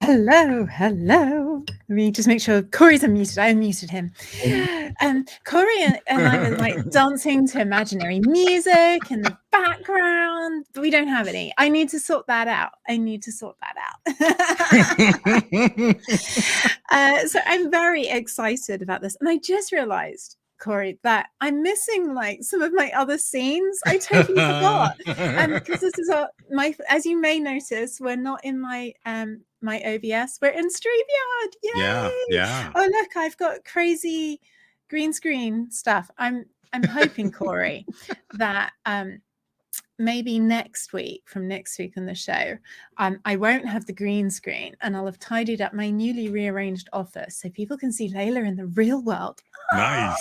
Hello, hello. Let me just make sure Corey's unmuted. I unmuted him. Corey and I were like dancing to imaginary music in the background. We don't have any. I need to sort that out. So I'm very excited about this. And I just realized, Corey, that I'm missing like some of my other scenes. I totally forgot. Because this is as you may notice, we're not in my my OBS. We're in StreamYard. Yay! Yeah. Oh look, I've got crazy green screen stuff. I'm hoping, Corey, that maybe from next week on the show, I won't have the green screen and I'll have tidied up my newly rearranged office so people can see Layla in the real world. Nice.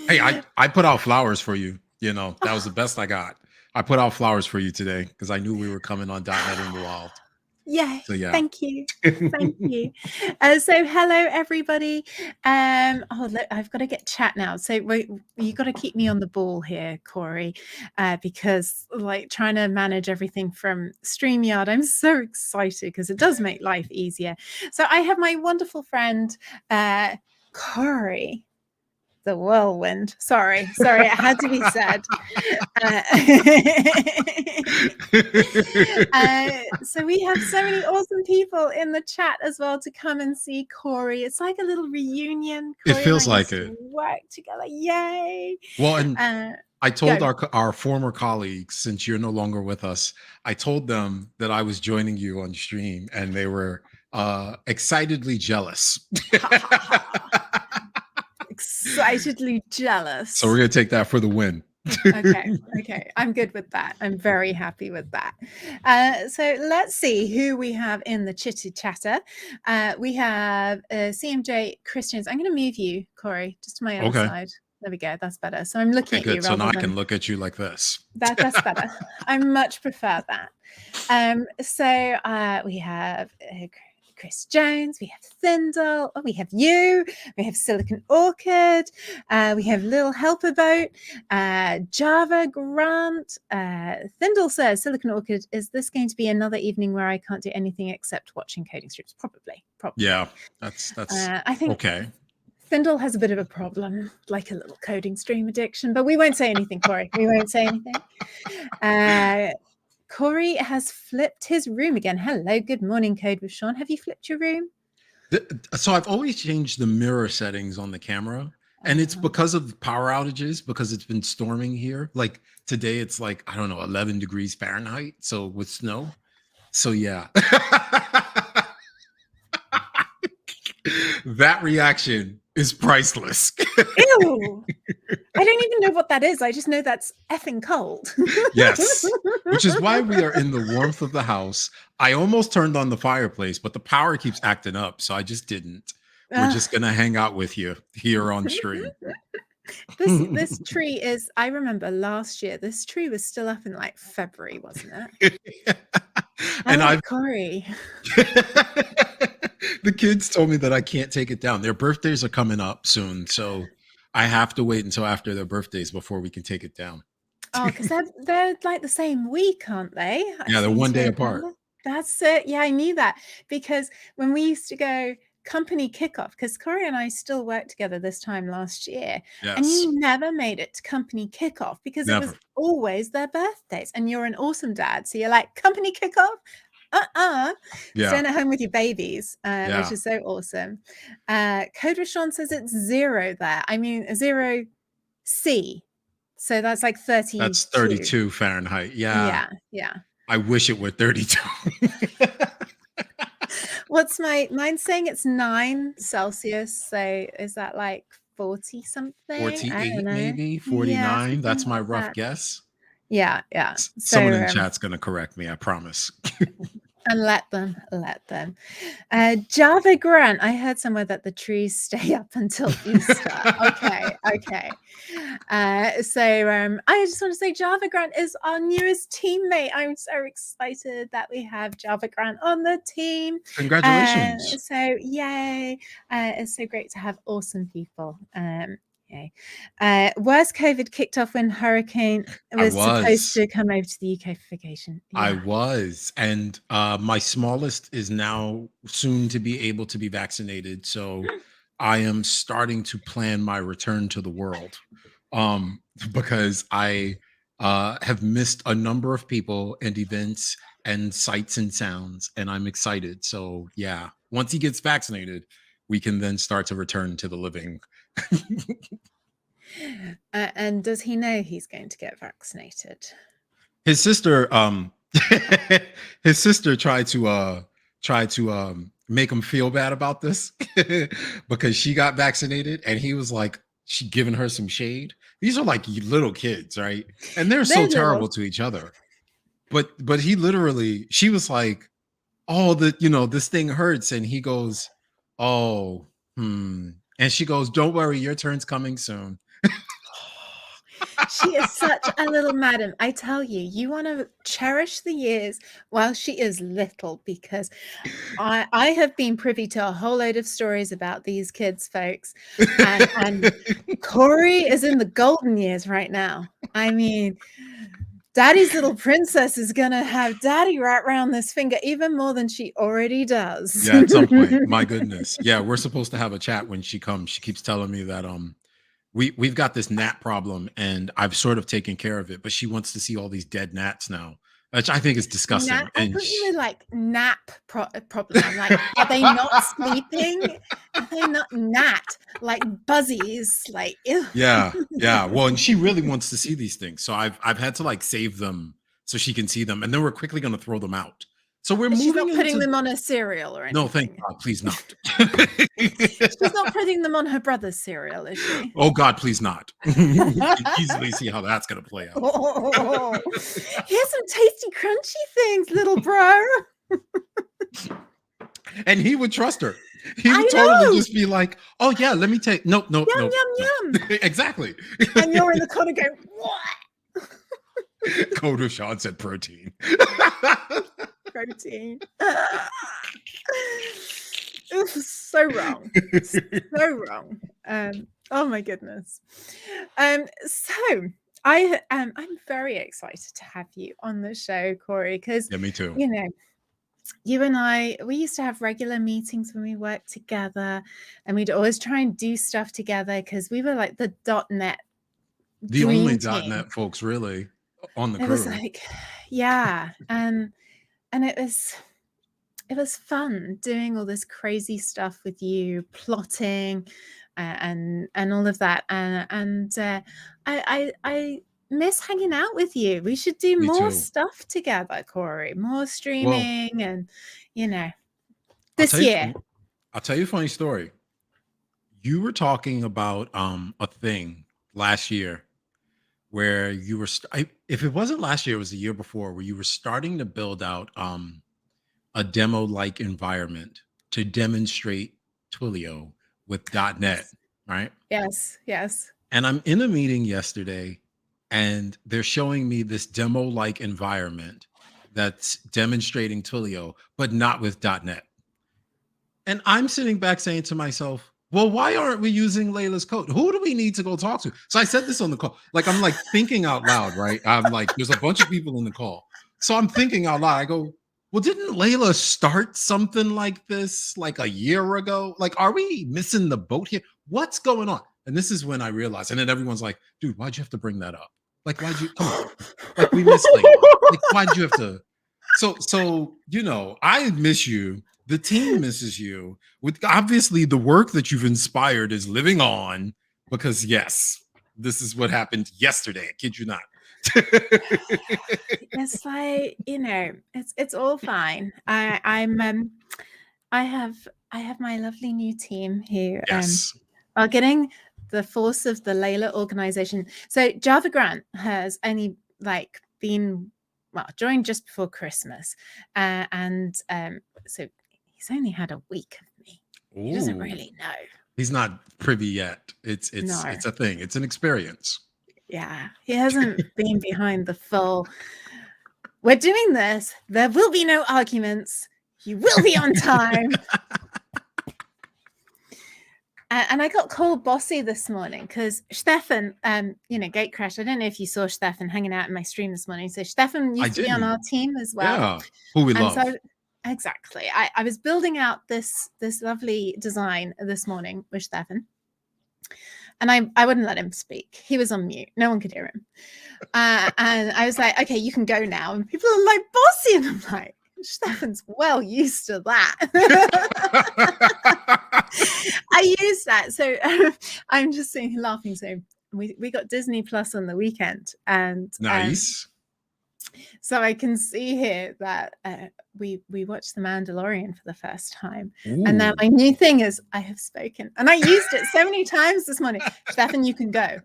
Hey, I put out flowers for you. You know, that was the best I got. I put out flowers for you today because I knew we were coming on .NET in the Wild. Yay. So yeah. Thank you. Thank you. So hello everybody. Look, I've got to get chat now. So you got to keep me on the ball here, Corey, because like trying to manage everything from StreamYard, I'm so excited because it does make life easier. So I have my wonderful friend Corey the whirlwind. Sorry, it had to be said. So we have so many awesome people in the chat as well to come and see Corey. It's like a little reunion. Corey it feels like it. Work together, yay! Well, and I told our former colleagues, since you're no longer with us, I told them that I was joining you on stream, and they were excitedly jealous. Excitedly jealous. So we're gonna take that for the win. Okay. I'm good with that. I'm very happy with that. So let's see who we have in the chitty chatter. We have CMJ Christians. I'm going to move you, Corey, just to my other side. There we go. That's better. So I'm looking at you. So now I can look at you like this. That's better. I much prefer that. So we have Chris Jones, we have Thindle, we have you, we have Silicon Orchid, we have Lil Helper Boat, Java Grant. Thindle says, Silicon Orchid, is this going to be another evening where I can't do anything except watching coding streams? Probably. Yeah, that's I think okay. Thindle has a bit of a problem, like a little coding stream addiction, but we won't say anything, Corey. We won't say anything. Corey has flipped his room again. Hello, good morning, Code with Sean. Have you flipped your room? So I've always changed the mirror settings on the camera, and it's because of power outages, because it's been storming here. Like today, it's like, I don't know, 11 degrees Fahrenheit. So with snow. So yeah. That reaction is priceless. Ew. I don't even know what that is. I just know that's effing cold. Yes. Which is why we are in the warmth of the house. I almost turned on the fireplace, but the power keeps acting up. So I just didn't. We're just going to hang out with you here on stream. This tree is, I remember last year, this tree was still up in like February, wasn't it? And Corey. The kids told me that I can't take it down. Their birthdays are coming up soon, so I have to wait until after their birthdays before we can take it down. Oh, because they're like the same week, aren't they? Yeah, they're one day apart. That's it. Yeah, I knew that because when we used to go company kickoff, because Corey and I still worked together this time last year, and you never made it to company kickoff because it was always their birthdays, and you're an awesome dad, so you're like, company kickoff? Staying at home with your babies, which is so awesome. Code with Sean says it's 0 there. I mean 0 C, so that's like 30. That's 32 Fahrenheit. Yeah. I wish it were 32. What's mine's saying it's 9 Celsius, so is that like 40 something? 48 maybe 49. That's my rough guess. Yeah. Someone in chat's gonna correct me, I promise. And let them. Java Grant, I heard somewhere that the trees stay up until Easter. Okay. So I just want to say Java Grant is our newest teammate. I'm so excited that we have Java Grant on the team. Congratulations. So yay. It's so great to have awesome people. Worst COVID kicked off when hurricane I was supposed was. to come over to the UK for vacation. I Yeah. was. And my smallest is now soon to be able to be vaccinated. So I am starting to plan my return to the world. Um, because I have missed a number of people and events and sights and sounds, and I'm excited. So yeah, once he gets vaccinated, we can then start to return to the living. And does he know he's going to get vaccinated? His sister, his sister tried to make him feel bad about this because she got vaccinated, and he was like, she giving her some shade. These are like little kids, right? And they're so They're little. terrible to each other. But he literally, she was like, oh, this thing hurts, and he goes, oh, and she goes, don't worry, your turn's coming soon. She is such a little madam. I tell you, you want to cherish the years while she is little, because I have been privy to a whole load of stories about these kids, folks, and Corey is in the golden years right now. I mean, Daddy's little princess is gonna have Daddy right around this finger even more than she already does. Yeah, at some point, my goodness. Yeah, we're supposed to have a chat when she comes. She keeps telling me that we've got this gnat problem, and I've sort of taken care of it, but she wants to see all these dead gnats now, which I think is Nap. disgusting. I And thought you were like nap problem. I'm like, are they not sleeping? Are they not gnat like buzzies? Like, ew. yeah, yeah. Well, and she really wants to see these things, so I've had to like save them so she can see them, and then we're quickly going to throw them out. So we're She's moving not putting into them on a cereal or no, thank anything. God, please not. She's not putting them on her brother's cereal, is she? Oh God, please not. You can easily see how that's going to play out. Oh, here's some tasty, crunchy things, little bro. And he would trust her. He I would totally know. just be like, "Oh yeah, let me take nope, nope, Yum, nope, yum, nope." yum. Exactly. And you're in the corner going, what? Code Rashawn said protein. Protein. Oof, so wrong. So wrong. Oh my goodness. So I'm very excited to have you on the show, Corey, because Yeah, me too. you know, you and I, we used to have regular meetings when we worked together, and we'd always try and do stuff together because we were like the .NET The only dream .dot team. .NET folks really on the It was crew. like, yeah, and it was fun doing all this crazy stuff with you, plotting, and all of that, I miss hanging out with you. We should do Me more too. stuff together, Corey. More Well, streaming, and you know, I'll this tell you year. I'll tell you a funny story. You were talking about a thing last year where you were if it wasn't last year, it was the year before, where you were starting to build out a demo like environment to demonstrate Twilio with .NET, Yes, right? yes, yes. And I'm in a meeting yesterday, and they're showing me this demo like environment that's demonstrating Twilio, but not with .NET. And I'm sitting back saying to myself, well, why aren't we using Layla's code? Who do we need to go talk to? So I said this on the call. Like, I'm like thinking out loud, right? I'm like, there's a bunch of people in the call. So I'm thinking out loud. I go, well, didn't Layla start something like this like a year ago? Like, are we missing the boat here? What's going on? And this is when I realized, and then everyone's like, dude, why'd you have to bring that up? Like, why'd you come on? Like, we miss Layla. Like, why'd you have to? So I miss you. The team misses you. With obviously the work that you've inspired is living on because yes, this is what happened yesterday. I kid you not. It's like, it's all fine. I have my lovely new team who Yes. are getting the force of the Layla organization. So Java Grant has only like been joined just before Christmas, and so he's only had a week of me. He doesn't Ooh. really know. He's not privy yet. It's No, it's a thing. It's an experience. yeah, he hasn't been behind the full. We're doing this. There will be no arguments. You will be on time. And I got cold bossy this morning because Stefan, Gatecrash, I don't know if you saw Stefan hanging out in my stream this morning. So Stefan I used to be on didn't. our team as well. Yeah. Who we And love. so exactly. I was building out this lovely design this morning with Stefan. And I wouldn't let him speak. He was on mute. No one could hear him. And I was like, okay, you can go now. And people are like, bossy. And I'm like, Stefan's well used to that. I use that. So I'm just sitting here laughing. So we got Disney Plus on the weekend. And nice. So I can see here that we watched The Mandalorian for the first time. Ooh. And now my new thing is I have spoken. And I used it so many times this morning. Stefan, you can go.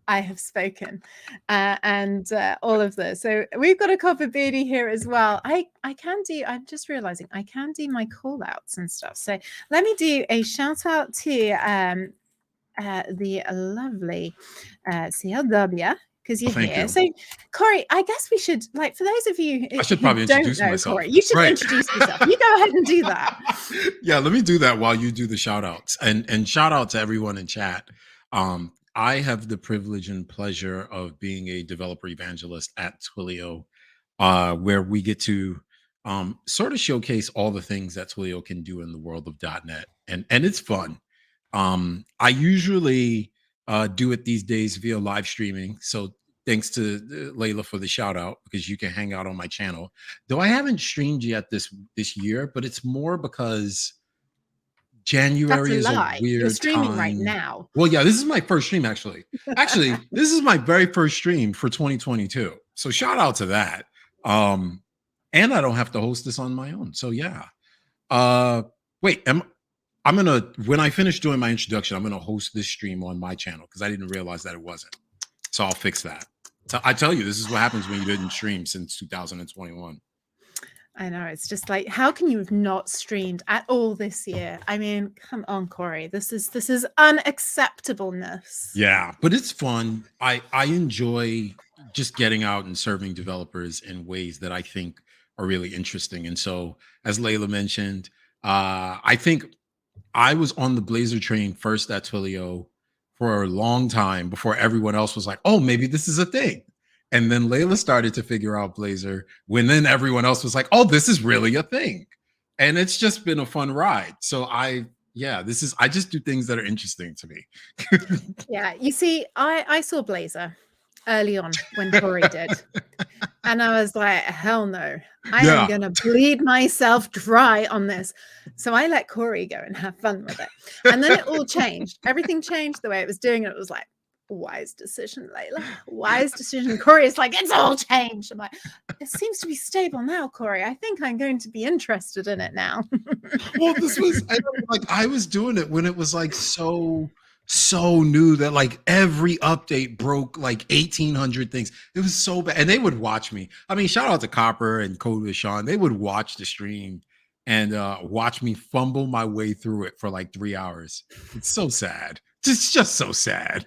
I have spoken, and all of this. So we've got a copper beardy here as well. I'm just realizing I can do my call outs and stuff. So let me do a shout out to the lovely CLW, because you're here. You. So Corey, I guess we should, like, for those of you I should probably introduce myself. Corey, you should introduce yourself. You go ahead and do that. Yeah, let me do that while you do the shout outs. And shout out to everyone in chat. I have the privilege and pleasure of being a developer evangelist at Twilio, where we get to sort of showcase all the things that Twilio can do in the world of .NET, and it's fun. I usually do it these days via live streaming. So thanks to Layla for the shout out, because you can hang out on my channel. Though I haven't streamed yet this year, but it's more because January is a weird You're streaming time. Right now. Well, yeah, this is my first stream, actually. This is my very first stream for 2022. So shout out to that. And I don't have to host this on my own. So yeah. Wait, when I finish doing my introduction, I'm gonna host this stream on my channel because I didn't realize that it wasn't. So I'll fix that. So I tell you, this is what happens when you didn't stream since 2021. I know, it's just like, how can you have not streamed at all this year? I mean, come on, Corey. This is unacceptableness. Yeah, but it's fun. I enjoy just getting out and serving developers in ways that I think are really interesting. And so, as Layla mentioned, I think I was on the Blazor train first at Twilio for a long time before everyone else was like, oh, maybe this is a thing. And then Layla started to figure out Blazor when then everyone else was like, oh, this is really a thing. And it's just been a fun ride. So I just do things that are interesting to me. Yeah, you see, I saw Blazor early on when Corey did. And I was like, hell no, I am going to bleed myself dry on this. So I let Corey go and have fun with it. And then it all changed. Everything changed the way it was doing. It was like, wise decision, Layla. Wise decision. Corey is like, it's all changed. I'm like, it seems to be stable now, Corey. I think I'm going to be interested in it now. Well, I was doing it when it was like so new that like every update broke like 1,800 things. It was so bad. And they would watch me. I mean, shout out to Copper and Code with Sean. They would watch the stream and watch me fumble my way through it for like 3 hours. It's so sad. It's just so sad.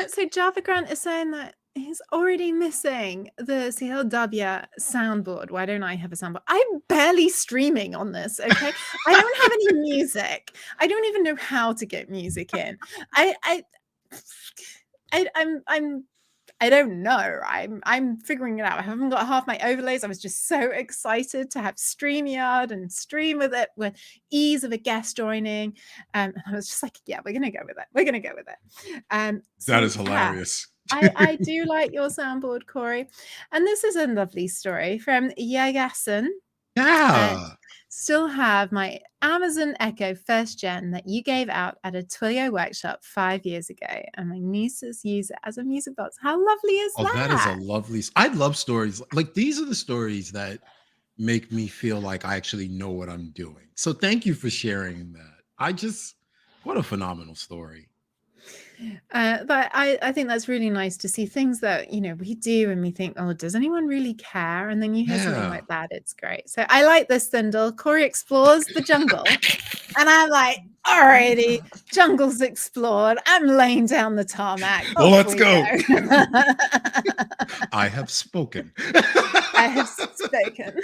So Java Grant is saying that he's already missing the CLW soundboard. Why don't I have a soundboard? I'm barely streaming on this, okay? I don't have any music. I don't even know how to get music in. I don't know. I'm figuring it out. I haven't got half my overlays. I was just so excited to have StreamYard and stream with it with ease of a guest joining. And I was just like, yeah, we're gonna go with it. We're gonna go with it. That is hilarious. I do like your soundboard, Corey. And this is a lovely story from Yagasan. Yeah. Still have my Amazon Echo 1st gen that you gave out at a Twilio workshop 5 years ago, and my nieces use it as a music box. How lovely is that? Oh, that is a lovely. I love stories like these. Are the stories that make me feel like I actually know what I'm doing. So thank you for sharing that. What a phenomenal story. But I think that's really nice to see things that, we do and we think, oh, does anyone really care? And then you hear something like that. It's great. So I like this Thindle. Corey explores the jungle. And I'm like, Alrighty, jungle's explored. I'm laying down the tarmac. Off Let's we go. go. I have spoken. I have spoken.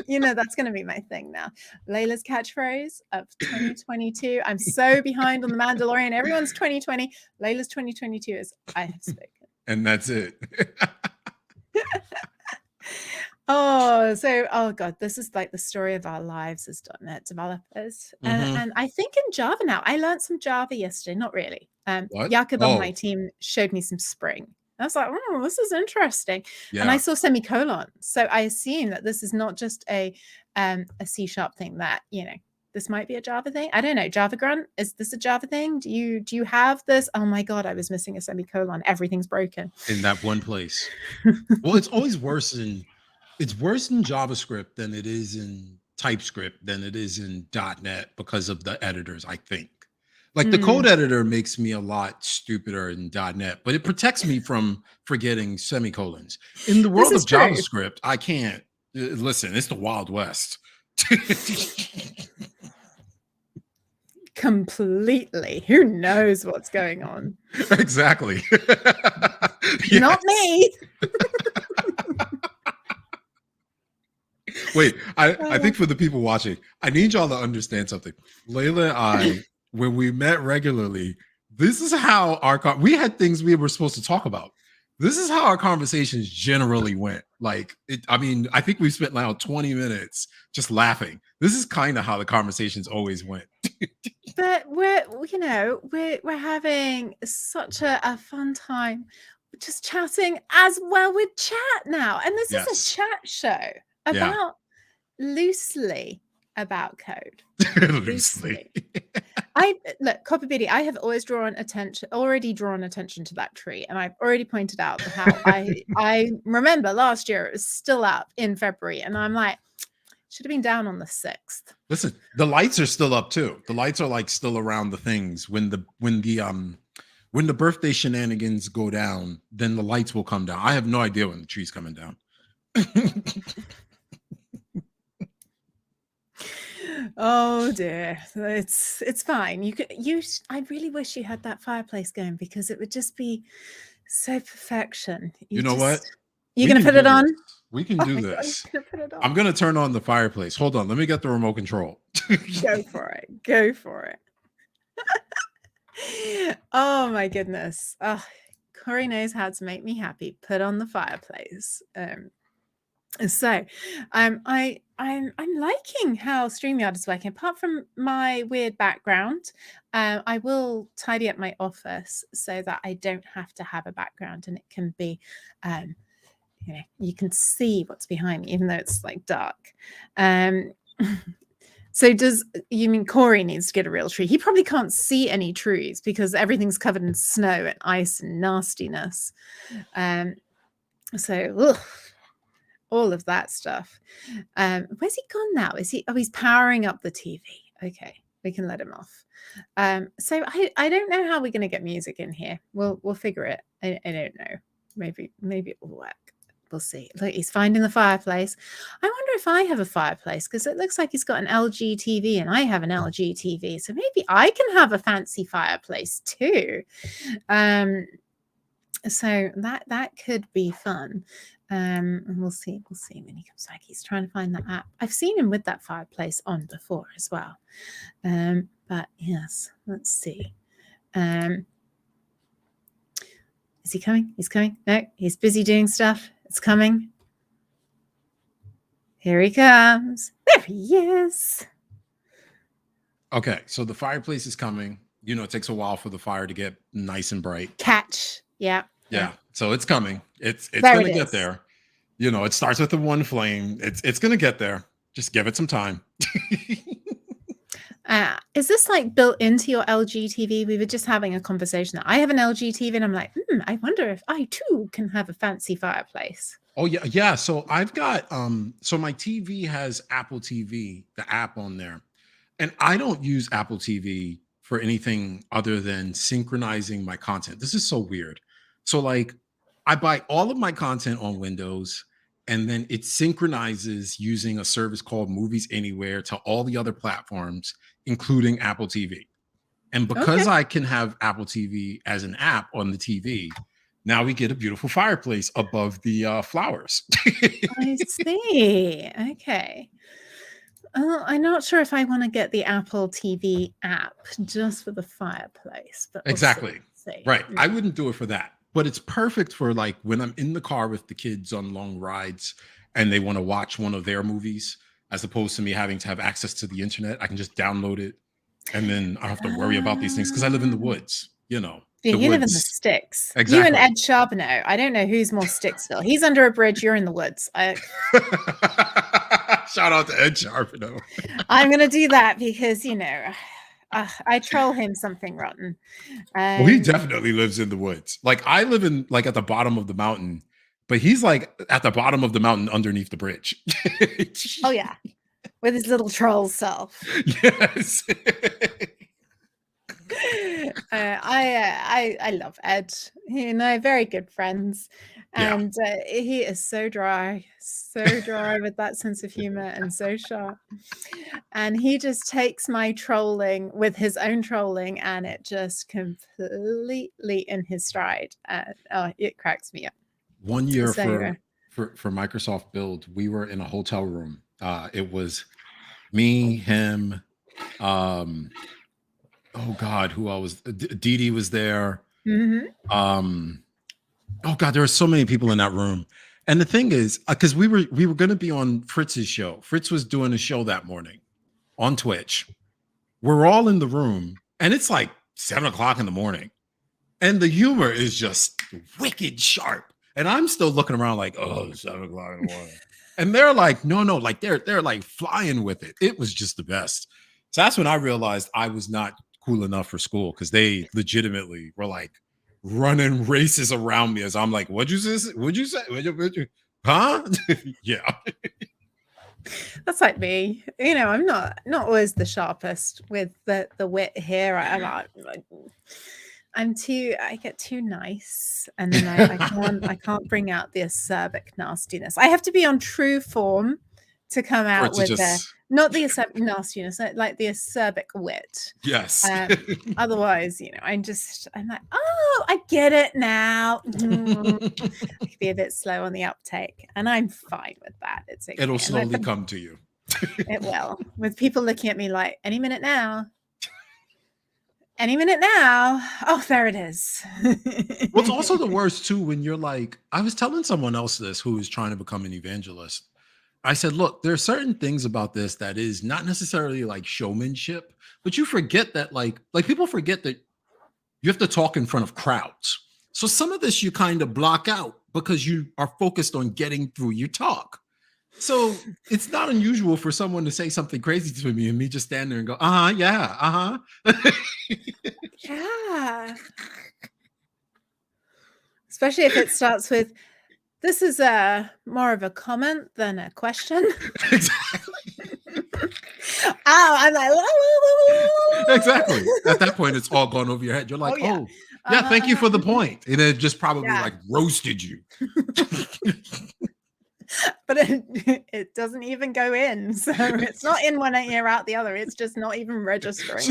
You know, that's going to be my thing now. Layla's catchphrase of 2022. I'm so behind on The Mandalorian. Everyone's 2020. Layla's 2022 is I have spoken. And that's it. Oh God, this is like the story of our lives as .NET developers. And I think in Java now, I learned some Java yesterday. Not really. What? Jakob on my Oh, team showed me some Spring. I was like, oh, this is interesting. And I yeah. saw semicolon. So I assume that this is not just a C# thing that, this might be a Java thing. I don't know. Java Grunt, is this a Java thing? Do you have this? Oh my God, I was missing a semicolon. Everything's broken. In that one place. Well, it's always worse in JavaScript than it is in TypeScript than it is in .NET because of the editors, I think. Like the code editor makes me a lot stupider in .NET, but it protects me from forgetting semicolons. In the This world is of true. JavaScript, I can't listen, it's the Wild West. Completely. Who knows what's going on? Exactly. Not me. Wait, I think for the people watching, I need y'all to understand something. Layla and I, when we met regularly, this is how we had things we were supposed to talk about. This is how our conversations generally went. Like, I mean, I think we spent now 20 minutes just laughing. This is kind of how the conversations always went. But we're having such a fun time just chatting as well with chat now. And this is a chat show about loosely about code. Loosely. Look, Copperbiddy, I have already drawn attention to that tree. And I've already pointed out how I remember last year it was still up in February. And I'm like, should have been down on the 6th. Listen, the lights are still up too. The lights are like still around the things. When the birthday shenanigans go down, then the lights will come down. I have no idea when the tree's coming down. Oh dear, it's fine. I really wish you had that fireplace going because it would just be so perfection. You know what? You're gonna put it on? We can Oh do my God, this. you're gonna put it on. I'm gonna turn on the fireplace. Hold on, let me get the remote control. Go for it. Go for it. Oh my goodness. Oh, Corey knows how to make me happy. Put on the fireplace. So I'm liking how StreamYard is working. Apart from my weird background, I will tidy up my office so that I don't have to have a background and it can be you can see what's behind me, even though it's like dark. So you mean Corey needs to get a real tree? He probably can't see any trees because everything's covered in snow and ice and nastiness. So all of that stuff. Where's he gone now? He's powering up the TV. Okay, we can let him off. So I don't know how we're gonna get music in here. We'll figure it. I don't know. Maybe it will work. We'll see. Look, he's finding the fireplace. I wonder if I have a fireplace because it looks like he's got an LG TV and I have an LG TV. So maybe I can have a fancy fireplace too. So that could be fun. And we'll see when he comes back. He's trying to find that app. I've seen him with that fireplace on before as well. But yes, let's see. Is he coming? He's coming. No, he's busy doing stuff. It's coming. Here he comes. There he is. Okay, so the fireplace is coming. You know, it takes a while for the fire to get nice and bright. Catch. Yeah. So it's coming. It's going to get there. You know, it starts with the one flame. It's going to get there. Just give it some time. Is this like built into your LG TV? We were just having a conversation. I have an LG TV and I'm like, I wonder if I too can have a fancy fireplace. Oh yeah. So I've got so my TV has Apple TV, the app on there. And I don't use Apple TV for anything other than synchronizing my content. This is so weird. So like I buy all of my content on Windows and then it synchronizes using a service called Movies Anywhere to all the other platforms, including Apple TV. And Okay. because I can have Apple TV as an app on the TV, now we get a beautiful fireplace above the flowers. I see. Okay. I'm not sure if I want to get the Apple TV app just for the fireplace, but we'll see. Exactly. Right. I wouldn't do it for that. But it's perfect for like when I'm in the car with the kids on long rides and they want to watch one of their movies, as opposed to me having to have access to the internet. I can just download it and then I don't have to worry about these things because I live in the Ah. woods, you know, Yeah, the you live in the woods. sticks. You and Exactly. Ed Charbonneau. I don't know who's more Sticksville. He's under a bridge. You're in the woods. Shout out to Ed Charbonneau. I'm going to do that because, I troll him something rotten. Well, he definitely lives in the woods. Like I live in like at the bottom of the mountain, but he's like at the bottom of the mountain underneath the bridge. Oh, yeah. With his little troll self. Yes. I love Ed. Very good friends, Yeah. and he is so dry with that sense of humor and so sharp. And he just takes my trolling with his own trolling, and it just completely in his stride. And it cracks me up. One year So for Microsoft Build, we were in a hotel room. It was me, him, um, oh God, who else was Dee Dee was there. mhm. Oh God, there were so many people in that room. And the thing is, because we were going to be on Fritz's show. Fritz was doing a show that morning on Twitch. We're all in the room, and it's like 7 o'clock in the morning, and the humor is just wicked sharp. And I'm still looking around like, oh, it's 7 o'clock in the morning. And they're like, no, like they're like flying with it. It was just the best. So that's when I realized I was not cool enough for school because they legitimately were like running races around me as I'm like, what'd you say? What'd you say? What'd you huh? Yeah. That's like me. I'm not always the sharpest with the wit here. I get too nice, and then I can't bring out the acerbic nastiness. I have to be on true form to come For it out to with the just not the acerbic nastiness, like the acerbic wit. yes. Otherwise, I'm like, oh, I get it now. I could be a bit slow on the uptake, and I'm fine with that. It's okay. It'll slowly come to you. It will. With people looking at me like, any minute now. Any minute now. Oh, there it is. What's also the worst too when you're like, I was telling someone else this who is trying to become an evangelist. I said, look, there are certain things about this that is not necessarily like showmanship, but you forget that like people forget that you have to talk in front of crowds. So some of this you kind of block out because you are focused on getting through your talk. So it's not unusual for someone to say something crazy to me and me just stand there and go, yeah, Yeah. Especially if it starts with, this is more of a comment than a question. Exactly. I'm like, Exactly. At that point, it's all gone over your head. You're like, yeah. oh, yeah, thank you for the point. And it just probably Yeah. like roasted you. But it doesn't even go in. So it's not in one ear, out the other. It's just not even registering.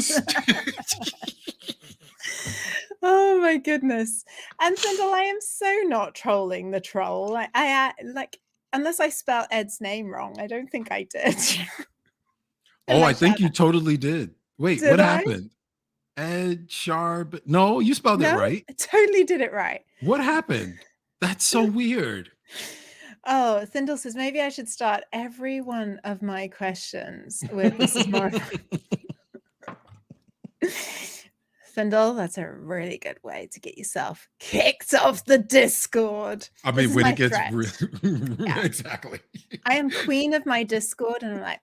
Oh my goodness. And Sindel, I am so not trolling the troll. I like, unless I spell Ed's name wrong, I don't think I did. Oh, I think you totally did. Wait, Did what I? happened? Ed Sharp. No, you spelled it No, right. I totally did it right. What happened? That's so weird. Oh, Sindel says, maybe I should start every one of my questions with, this is more Sindel, that's a really good way to get yourself kicked off the Discord. I This mean, is when my it gets threat. Yeah. exactly. I am queen of my Discord, and I'm like,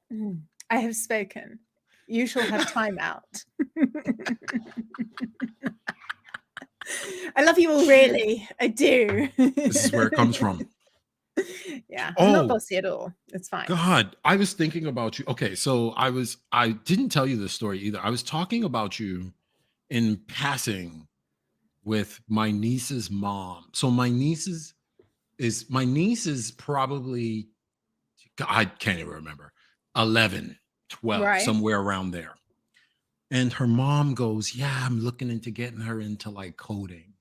I have spoken. You shall have timeout. I love you all, really. I do. This is where it comes from. Yeah, I'm not Oh, bossy at all. It's fine. God, I was thinking about you. Okay, so I didn't tell you this story either. I was talking about you in passing with my niece's mom. So my niece is probably, I can't even remember, 11, 12, Right. somewhere around there. And her mom goes, "Yeah, I'm looking into getting her into like coding."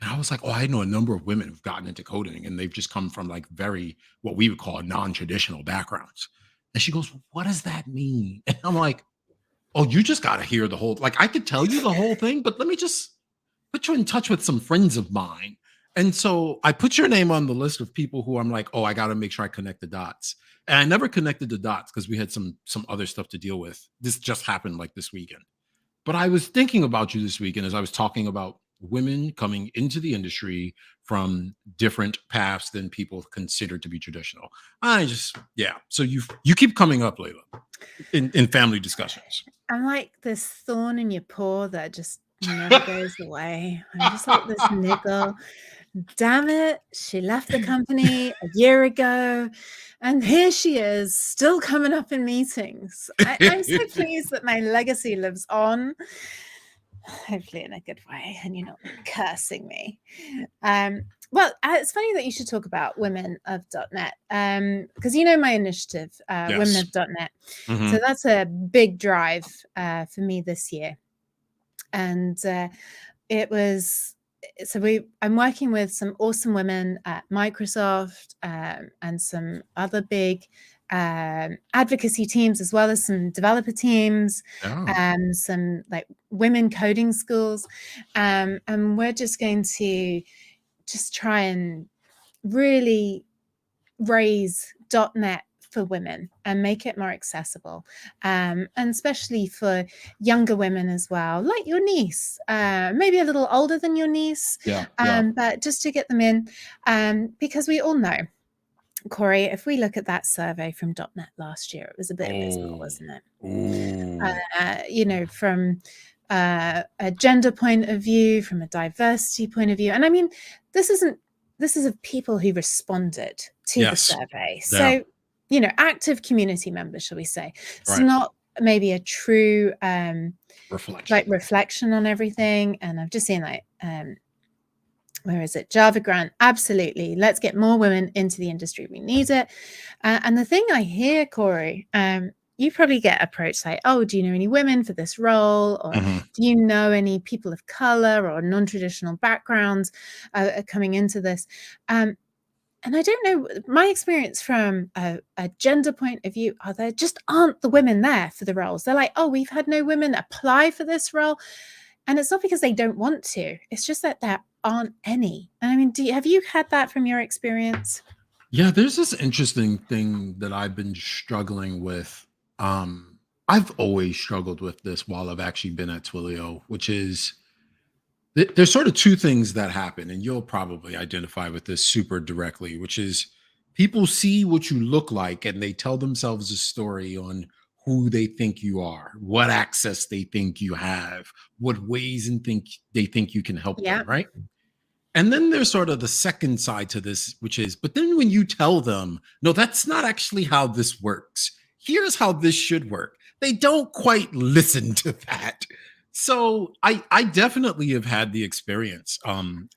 And I was like, "Oh, I know a number of women who've gotten into coding and they've just come from like very what we would call non-traditional backgrounds." And she goes, "What does that mean?" And I'm like, "Oh, you just got to hear the whole like I could tell you the whole thing, but let me just put you in touch with some friends of mine." And so I put your name on the list of people who I'm like, "Oh, I got to make sure I connect the dots." And I never connected the dots because we had some other stuff to deal with. This just happened like this weekend. But I was thinking about you this weekend as I was talking about women coming into the industry from different paths than people consider to be traditional. I just, yeah. So you keep coming up, Layla, in family discussions. I'm like this thorn in your paw that just never goes away. I'm just like this niggle. Damn it, she left the company a year ago, and here she is, still coming up in meetings. I'm so pleased that my legacy lives on, hopefully in a good way, and you're not cursing me. Well, it's funny that you should talk about Women of .NET, because you know my initiative, Women Yes. of .NET. So Hmm. that's a big drive for me this year, and it was I'm working with some awesome women at Microsoft, and some other big advocacy teams, as well as some developer teams, Yeah. some like women coding schools, and we're just going to just try and really raise .NET for women and make it more accessible, and especially for younger women as well, like your niece, maybe a little older than your niece, Yeah. Yeah. but just to get them in, because we all know, Corey, if we look at that survey from .NET last year, it was a bit abysmal, Oh. wasn't it? Ooh. From a gender point of view, from a diversity point of view. And I mean, this isn't, this is of people who responded to the Yes. survey. Yeah. So, active community members, shall we say. It's Right. not maybe a true like Reflection. reflection on everything. And I've just seen like where is it? Java Grant. Absolutely. Let's get more women into the industry. We need it. And the thing I hear, Corey, you probably get approached like, oh, do you know any women for this role? Or Hmm. do you know any people of color or non-traditional backgrounds coming into this? And I don't know, my experience from a gender point of view are there just aren't the women there for the roles. They're like, oh, we've had no women apply for this role. And it's not because they don't want to. It's just that there aren't any. And I mean, have you had that from your experience? Yeah, there's this interesting thing that I've been struggling with. I've always struggled with this while I've actually been at Twilio, which is there's sort of two things that happen, and you'll probably identify with this super directly, which is people see what you look like and they tell themselves a story on who they think you are, what access they think you have, what ways and think they think you can help them, Yeah. right? And then there's sort of the second side to this, which is, but then when you tell them, no, that's not actually how this works. Here's how this should work. They don't quite listen to that. So I definitely have had the experience.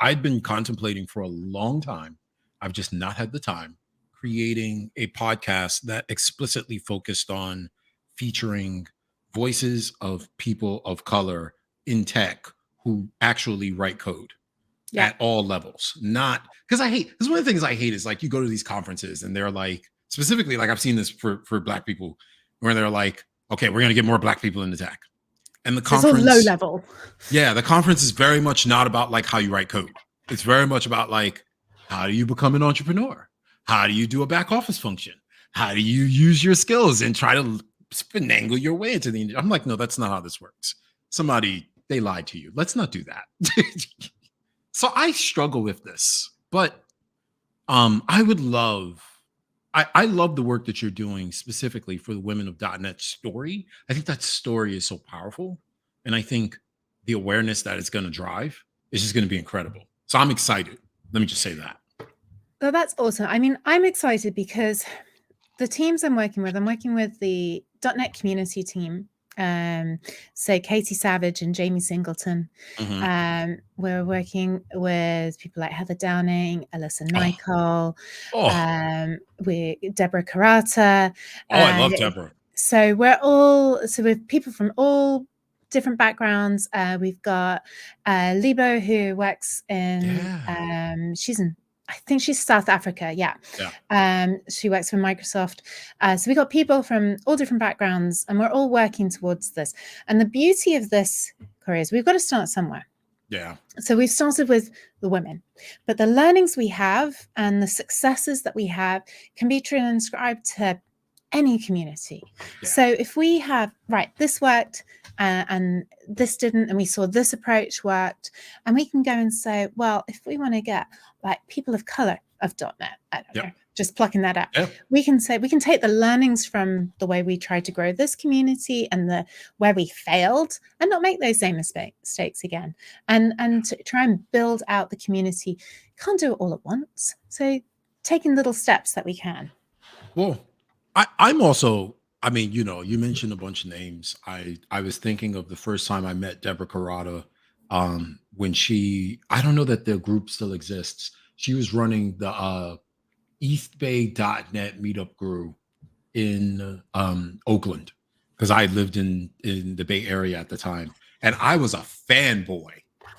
I've been contemplating for a long time. I've just not had the time creating a podcast that explicitly focused on featuring voices of people of color in tech who actually write code Yeah. at all levels. Not because I hate because one of the things I hate is like you go to these conferences and they're like specifically like I've seen this for black people where they're like, okay, we're gonna get more black people into tech. And the So it's all low conference, level. yeah, the conference is very much not about like how you write code. It's very much about like how do you become an entrepreneur? How do you do a back office function? How do you use your skills and try to finagle your way into the industry? I'm like, no, that's not how this works. Somebody they lied to you. Let's not do that. So I struggle with this, but I would love I love the work that you're doing specifically for the Women of .NET story. I think that story is so powerful. And I think the awareness that it's going to drive is just going to be incredible. So I'm excited. Let me just say that. Well, that's awesome. I mean, I'm excited because the teams I'm working with the .NET community team. So Katie Savage and Jamie Singleton. Mhm. We're working with people like Heather Downing, Alyssa Oh, Nicol, oh, we're Deborah Karata. oh, I Uh, love Deborah. so we're people from all different backgrounds. We've got Libo, who works in, Yeah. she's in, I think she's South Africa. Yeah. Yeah. She works for Microsoft. So we got people from all different backgrounds, and we're all working towards this. And the beauty of this, Corey, is we've got to start somewhere. Yeah. So we've started with the women, but the learnings we have and the successes that we have can be transcribed to any community. Yeah. So if we have, right, this worked and this didn't, and we saw this approach worked, and we can go and say, well, if we want to get like people of color of .NET, I don't know, just plucking that out. Yep. We can say, we can take the learnings from the way we tried to grow this community and the where we failed and not make those same mistakes again, and to try and build out the community. Can't do it all at once. So taking little steps that we can. Well, I'm also, I mean, you know, you mentioned a bunch of names. I was thinking of the first time I met Deborah Carrata, when she, I don't know that the group still exists. She was running the EastBay.net meetup group in Oakland, because I lived in the Bay Area at the time, and I was a fanboy.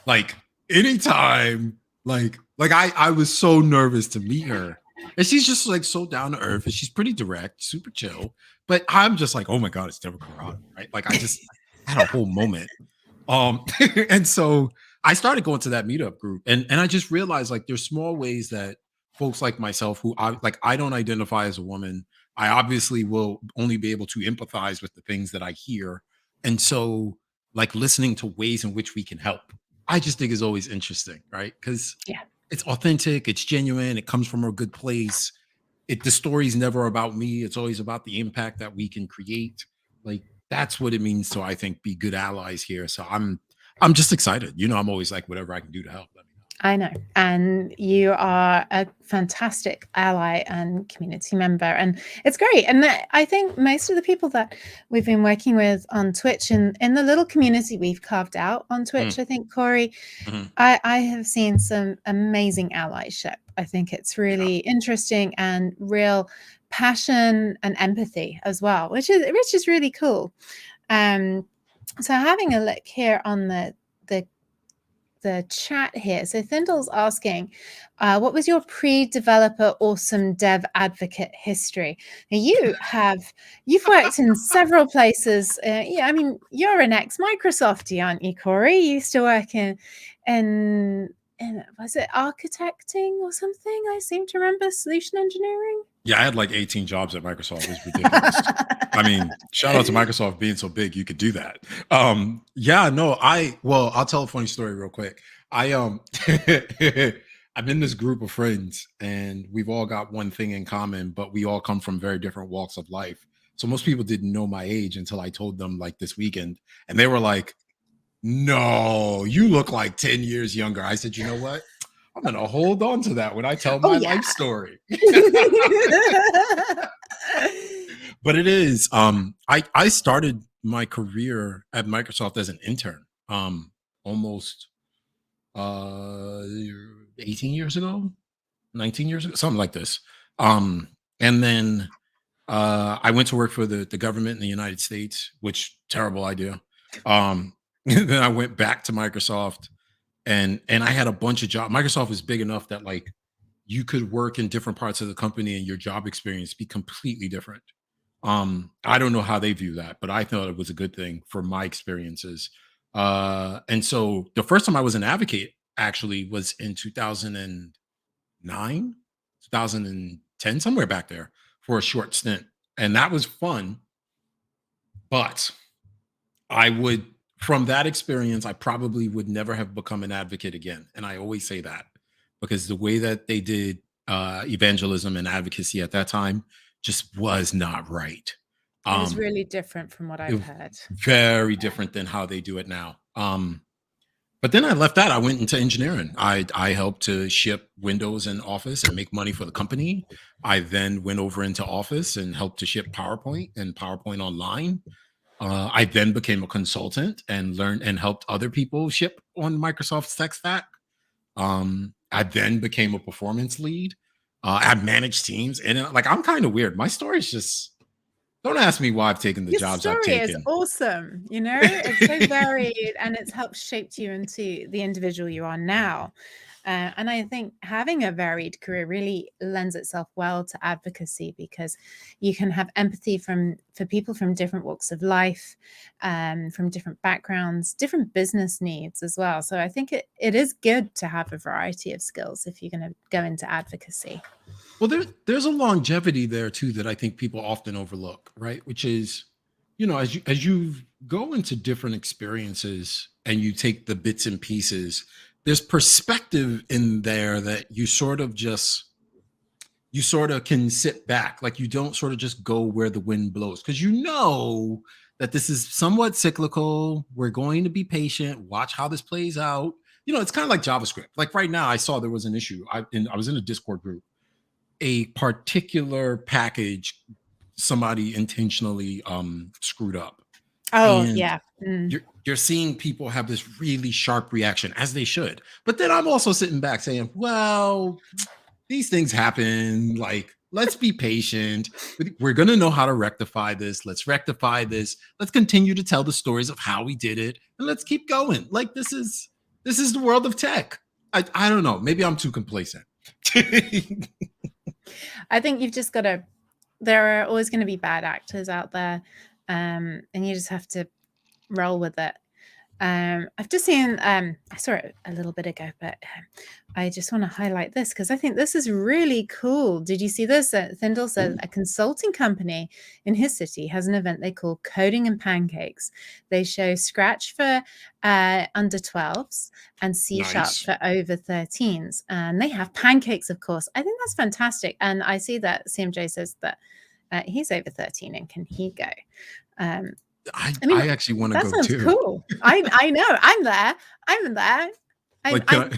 Like anytime, I was so nervous to meet her, and she's just like so down to earth, and she's pretty direct, super chill. But I'm just like, oh my god, it's Deborah Carrata, right? Like I just had a whole moment. And so I started going to that meetup group, and I just realized like there's small ways that folks like myself, who I don't identify as a woman, I obviously will only be able to empathize with the things that I hear. And so like listening to ways in which we can help, I just think is always interesting, right? Because Yeah. it's authentic, it's genuine, it comes from a good place. The story's never about me, it's always about the impact that we can create. Like that's what it means to, I think, be good allies here. So I'm just excited. You know, I'm always like, whatever I can do to help, let me know. I know. And you are a fantastic ally and community member. And it's great. And I think most of the people that we've been working with on Twitch and in the little community we've carved out on Twitch, I think, Corey, I have seen some amazing allyship. I think it's really interesting and real passion and empathy as well, which is really cool. So having a look here on the chat here. So Thindle's asking, what was your pre-developer awesome dev advocate history? Now you've worked in several places. Yeah, I mean, you're an ex-Microsoftie, aren't you, Corey? You used to work in was it architecting or something? I seem to remember solution engineering. Yeah, I had like 18 jobs at Microsoft. It was ridiculous. I mean, shout out to Microsoft being so big you could do that. Yeah, no, I'll tell a funny story real quick. I'm in this group of friends, and we've all got one thing in common, but we all come from very different walks of life. So most people didn't know my age until I told them like this weekend, and they were like, "No, you look like 10 years younger." I said, "You know what? I'm gonna hold on to that when I tell my life story." But it is, I started my career at Microsoft as an intern, almost 18 years ago, 19 years ago, something like this. And then I went to work for the government in the United States, which terrible idea. Then I went back to Microsoft, and I had a bunch of jobs. Microsoft is big enough that like you could work in different parts of the company and your job experience be completely different. I don't know how they view that, but I thought it was a good thing for my experiences. And so the first time I was an advocate actually was in 2009, 2010, somewhere back there, for a short stint. And that was fun. But I would, from that experience, I probably would never have become an advocate again. And I always say that because the way that they did evangelism and advocacy at that time just was not right. It was Um, really different from what I've heard. Very different than how they do it now. But then I left that. I went into engineering. I helped to ship Windows and Office and make money for the company. I then went over into Office and helped to ship PowerPoint and PowerPoint Online. I then became a consultant and learned and helped other people ship on Microsoft's tech stack. I then became a performance lead. I managed teams, and like I'm kind of weird. My story is just Don't ask me why I've taken the Your jobs I've story is taken. awesome, you know? It's so varied, and it's helped shape you into the individual you are now. And I think having a varied career really lends itself well to advocacy, because you can have empathy for people from different walks of life, from different backgrounds, different business needs as well. So I think it is good to have a variety of skills if you're going to go into advocacy. Well, there's a longevity there too that I think people often overlook, right? Which is, as you go into different experiences and you take the bits and pieces, there's perspective in there that you sort of can sit back. Like, you don't sort of just go where the wind blows, because you know that this is somewhat cyclical. We're going to be patient, watch how this plays out. It's kind of like JavaScript. Like right now, I saw there was an issue. I was in a Discord group. A particular package, somebody intentionally screwed up, Oh, and yeah. you're seeing people have this really sharp reaction, as they should. But then I'm also sitting back saying, well, these things happen. Like, let's be patient. We're going to know how to rectify this. Let's rectify this. Let's continue to tell the stories of how we did it, and let's keep going. Like, this is the world of tech. I don't know. Maybe I'm too complacent. I think you've just got to, there are always going to be bad actors out there, and you just have to roll with it. I've just seen, I saw it a little bit ago, but I just want to highlight this because I think this is really cool. Did you see this? Thindle says a consulting company in his city has an event they call Coding and Pancakes. They show Scratch for under 12s and C# Nice. for over 13s. And they have pancakes, of course. I think that's fantastic. And I see that CMJ says that he's over 13, and can he go? I I mean, actually want to that go sounds too. cool. I know. I'm there. I'm there. Like, I'm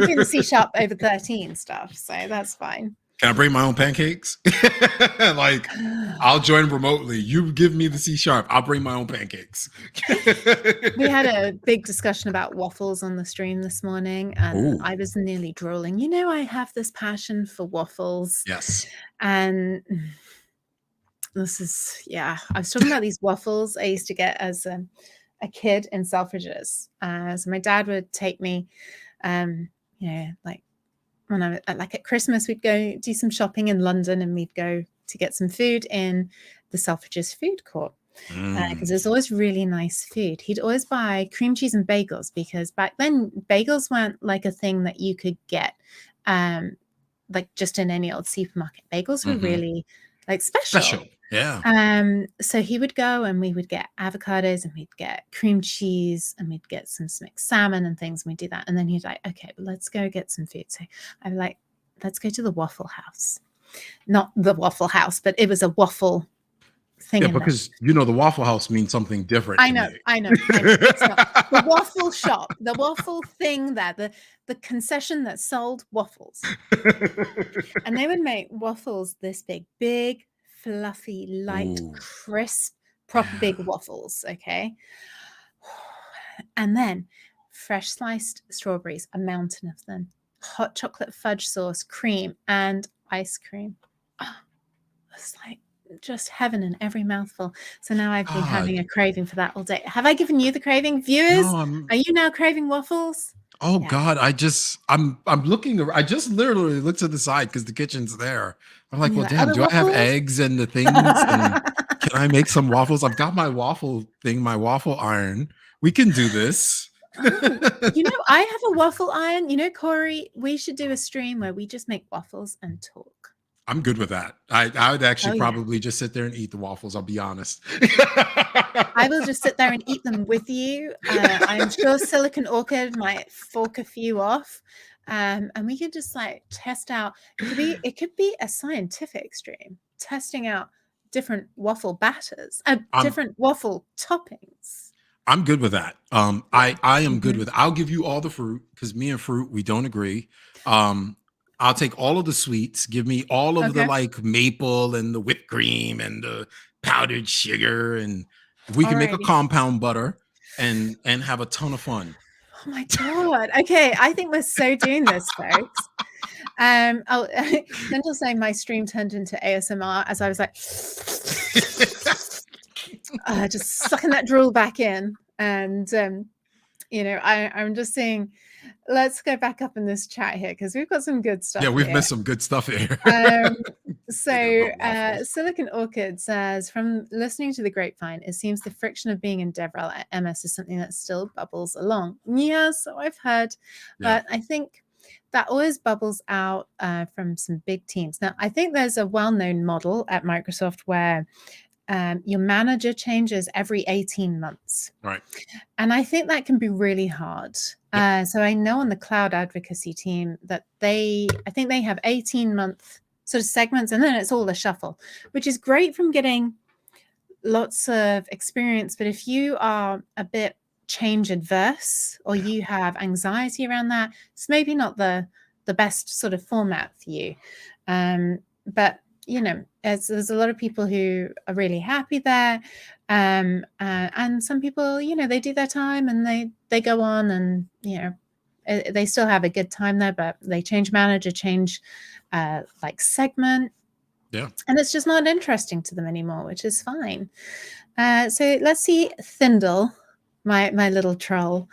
doing the C# over 13 stuff, so that's fine. can I bring my own pancakes? Like, I'll join remotely. You give me the C#. I'll bring my own pancakes. We had a big discussion about waffles on the stream this morning, and Ooh. I was nearly drooling. I have this passion for waffles, Yes. and this is, yeah, I was talking about these waffles I used to get as a kid in Selfridges. So my dad would take me, like when I was like at Christmas, we'd go do some shopping in London, and we'd go to get some food in the Selfridges food court, because there's always really nice food. He'd always buy cream cheese and bagels, because back then bagels weren't like a thing that you could get like just in any old supermarket. Bagels were really like special. Yeah. So he would go, and we would get avocados, and we'd get cream cheese, and we'd get some smoked salmon and things, and we'd do that. And then he'd like, okay, let's go get some food. So I'm like, let's go to the Waffle House. Not the Waffle House, but it was a waffle thing. Yeah, in because the Waffle House means something different. I know. It's not. The waffle shop, the waffle thing there, the concession that sold waffles. And they would make waffles this big, fluffy, light, crisp, proper big waffles, okay? And then fresh sliced strawberries, a mountain of them, hot chocolate fudge sauce, cream, and ice cream. Oh, it's like just heaven in every mouthful. So now I've been having a craving for that all day. Have I given you the craving? Viewers, No, are you now craving waffles? Oh Yeah. God, I'm looking. I just literally looked to the side because the kitchen's there. I'm like, well, damn, Other do I have waffles? eggs and the things? And can I make some waffles? I've got my waffle thing, my waffle iron. We can do this. Oh, I have a waffle iron. Corey, we should do a stream where we just make waffles and talk. I'm good with that. I would actually yeah. probably just sit there and eat the waffles. I'll be honest. I will just sit there and eat them with you. I'm sure Silicon Orchid might fork a few off. And we could just like test out. It could be a scientific stream, testing out different waffle batters, different waffle toppings. I'm good with that. I am good with. I'll give you all the fruit, because me and fruit, we don't agree. I'll take all of the sweets. Give me all of the like maple and the whipped cream and the powdered sugar, and we can make a compound butter and have a ton of fun. Oh my God. Okay, I think we're so doing this, folks. Then just saying my stream turned into ASMR as I was like Just sucking that drool back in. And, I'm just saying, let's go back up in this chat here because we've got some good Yeah, stuff we've here. missed some good stuff here. Um, Making so little waffles. Silicon Orchid says, from listening to the grapevine, it seems the friction of being in DevRel at MS is something that still bubbles along. Yeah, so I've heard, Yeah. but I think that always bubbles out from some big teams. Now, I think there's a well-known model at Microsoft where your manager changes every 18 months. Right. And I think that can be really hard. Yep. So I know on the cloud advocacy team that I think they have 18-month sort of segments, and then it's all a shuffle, which is great from getting lots of experience. But if you are a bit change adverse or Yeah. you have anxiety around that, it's maybe not the best sort of format for you. But there's a lot of people who are really happy there, and some people, they do their time and they go on, and they still have a good time there, but they change manager, change like segment, Yeah. and it's just not interesting to them anymore, which is fine. So let's see, Thindle, my little troll.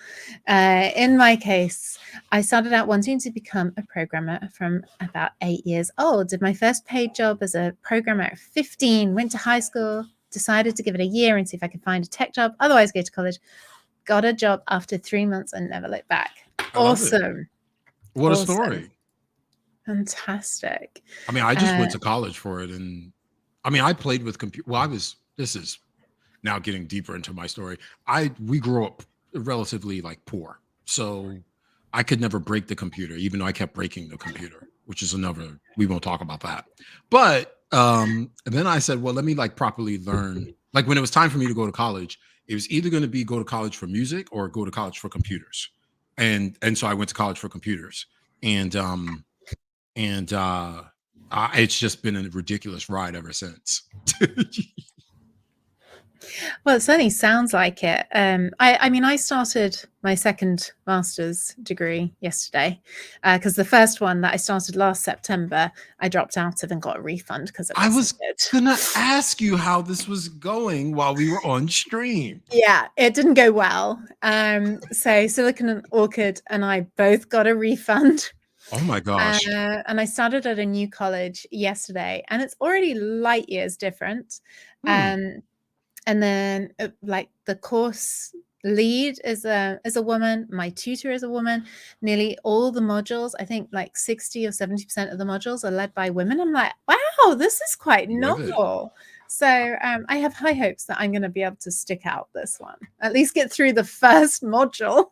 In my case, I started out wanting to become a programmer from about 8 years old. Did my first paid job as a programmer at 15, went to high school, decided to give it a year and see if I could find a tech job, otherwise go to college. Got a job after 3 months and never looked back. I love it. Awesome. What a Awesome. story. Fantastic. I mean, I just went to college for it. And I mean, I played with computer. Well, this is now getting deeper into my story. We grew up relatively like poor. So I could never break the computer, even though I kept breaking the computer, which is another, we won't talk about that. But and then I said, well, let me like properly learn. Like when it was time for me to go to college, it was either going to be go to college for music or go to college for computers. And so I went to college for computers. And and it's just been a ridiculous ride ever since. Well, it certainly sounds like it. I mean, I started my second master's degree yesterday because the first one that I started last September, I dropped out of and got a refund because it I wasn't was good. gonna ask you how this was going while we were on stream. Yeah, it didn't go well. So Silicon and Orchid and I both got a refund. Oh my gosh. And I started at a new college yesterday, and it's already light years different. Hmm. Um, and then like the course lead is a woman, my tutor is a woman, nearly all the modules, I think like 60 or 70% of the modules are led by women. I'm like, wow, this is quite I'm with it. novel. So I have high hopes that I'm going to be able to stick out this one, at least get through the first module.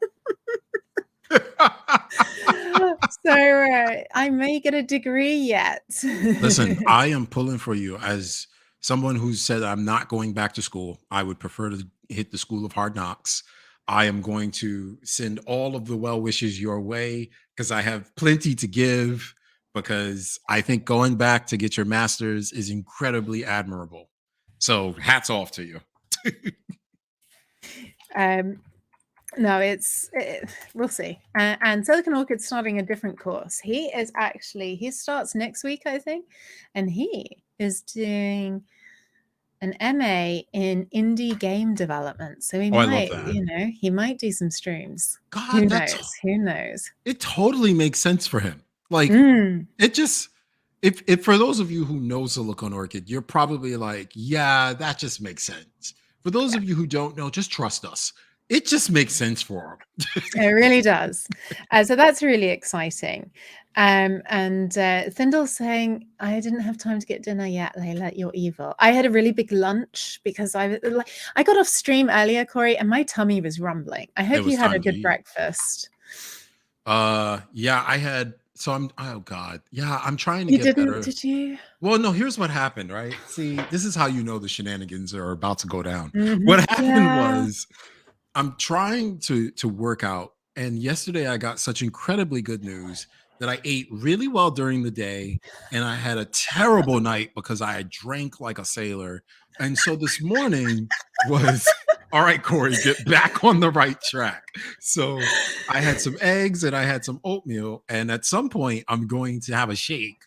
So I may get a degree yet. Listen, I am pulling for you as someone who said I'm not going back to school. I would prefer to hit the school of hard knocks. I am going to send all of the well wishes your way because I have plenty to give. Because I think going back to get your master's is incredibly admirable. So hats off to you. um, No, we'll see. And Silicon Orchid's starting a different course. He starts next week, I think, and he is doing an MA in indie game development. So he Oh, I love might, that. he might do some streams. Who God, knows? Who knows? it totally makes sense for him. Like Mm. it just if for those of you who know Silicon Orchid, you're probably like, yeah, that just makes sense. For those of you who don't know, just trust us. It just makes sense for him. It really does. So that's really exciting. And Thindle's saying, I didn't have time to get dinner yet, Layla, you're evil. I had a really big lunch because I got off stream earlier, Corey, and my tummy was rumbling. I It hope you was had a time to good eat. breakfast. Yeah, I had so I'm oh God. Yeah, I'm trying to You get didn't, better. did you? Well, no, here's what happened, right? See, this is how you know the shenanigans are about to go down. Mhm. What happened Yeah. was I'm trying to work out, and yesterday I got such incredibly good news that I ate really well during the day, and I had a terrible night because I had drank like a sailor. And so this morning was all right, Corey, get back on the right track. So I had some eggs and I had some oatmeal, and at some point I'm going to have a shake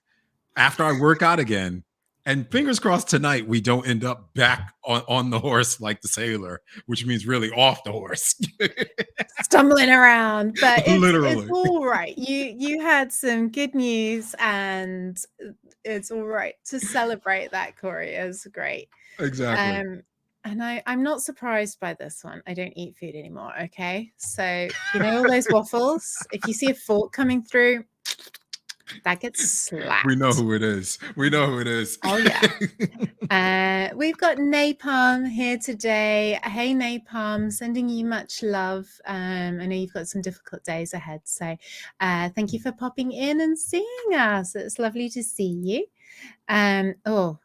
after I work out again. And fingers crossed tonight we don't end up back on the horse like the sailor, which means really off the horse. Stumbling around, but it's Literally. all right. You had some good news, and it's all right to celebrate that, Corey. It was great. Exactly. And I'm not surprised by this one. I don't eat food anymore. Okay, so you know all those waffles. If you see a fork coming through, that gets We know slapped. who it is. We know who it is. Oh yeah. We've got Napalm here today. Hey Napalm, sending you much love. I know you've got some difficult days ahead, so thank you for popping in and seeing us. It's lovely to see you. Oh,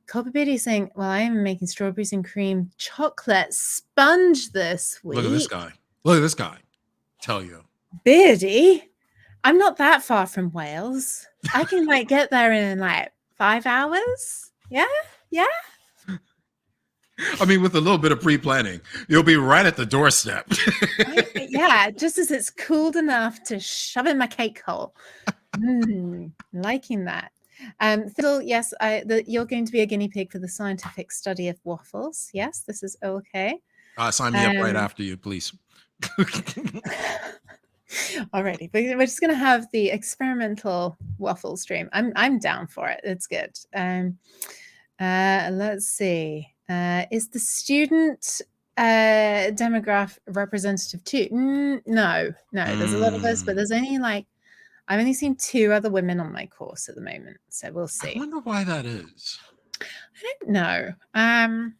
Copper Biddy saying, well, I am making strawberries and cream chocolate sponge this week. Look at this guy. Look at this guy. Tell you. Biddy, I'm not that far from Wales. I can like get there in like 5 hours. Yeah. Yeah. I mean, with a little bit of pre-planning, you'll be right at the doorstep. Yeah, just as it's cooled enough to shove in my cake hole. Liking that. Phil, yes, you're going to be a guinea pig for the scientific study of waffles. Yes, this is okay. Sign me up right after you, please. Alrighty, we're just going to have the experimental waffle stream. I'm down for it. It's good. Let's see. Is the student demographic representative too? No. There's a lot of us, but there's only like I've only seen 2 other women on my course at the moment, so we'll see. I wonder why that is. I don't know. I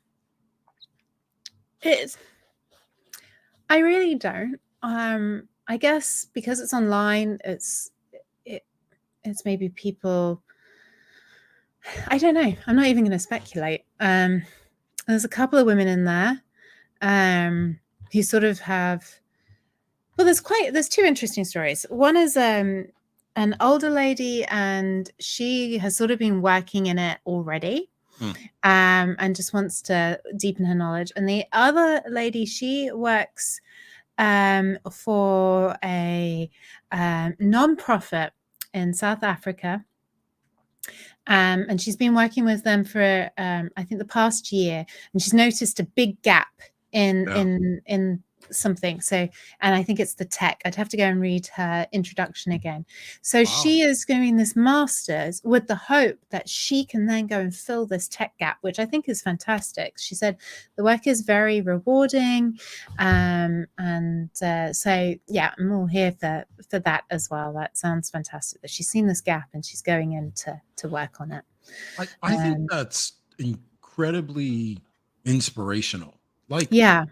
really don't. I guess because it's online, it's maybe people. I don't know. I'm not even going to speculate. There's a couple of women in there who sort of have. Well, there's 2 interesting stories. One is an older lady, and she has sort of been working in it already, and just wants to deepen her knowledge. And the other lady, she works for a nonprofit in South Africa. And she's been working with them for I think the past year, and she's noticed a big gap in something. So, and I think it's the tech. I'd have to go and read her introduction again. So she is doing this master's with the hope that she can then go and fill this tech gap, which I think is fantastic. She said the work is very rewarding, so yeah, I'm all here for that as well. That sounds fantastic that she's seen this gap and she's going in to work on it. I think that's incredibly inspirational. Like, yeah.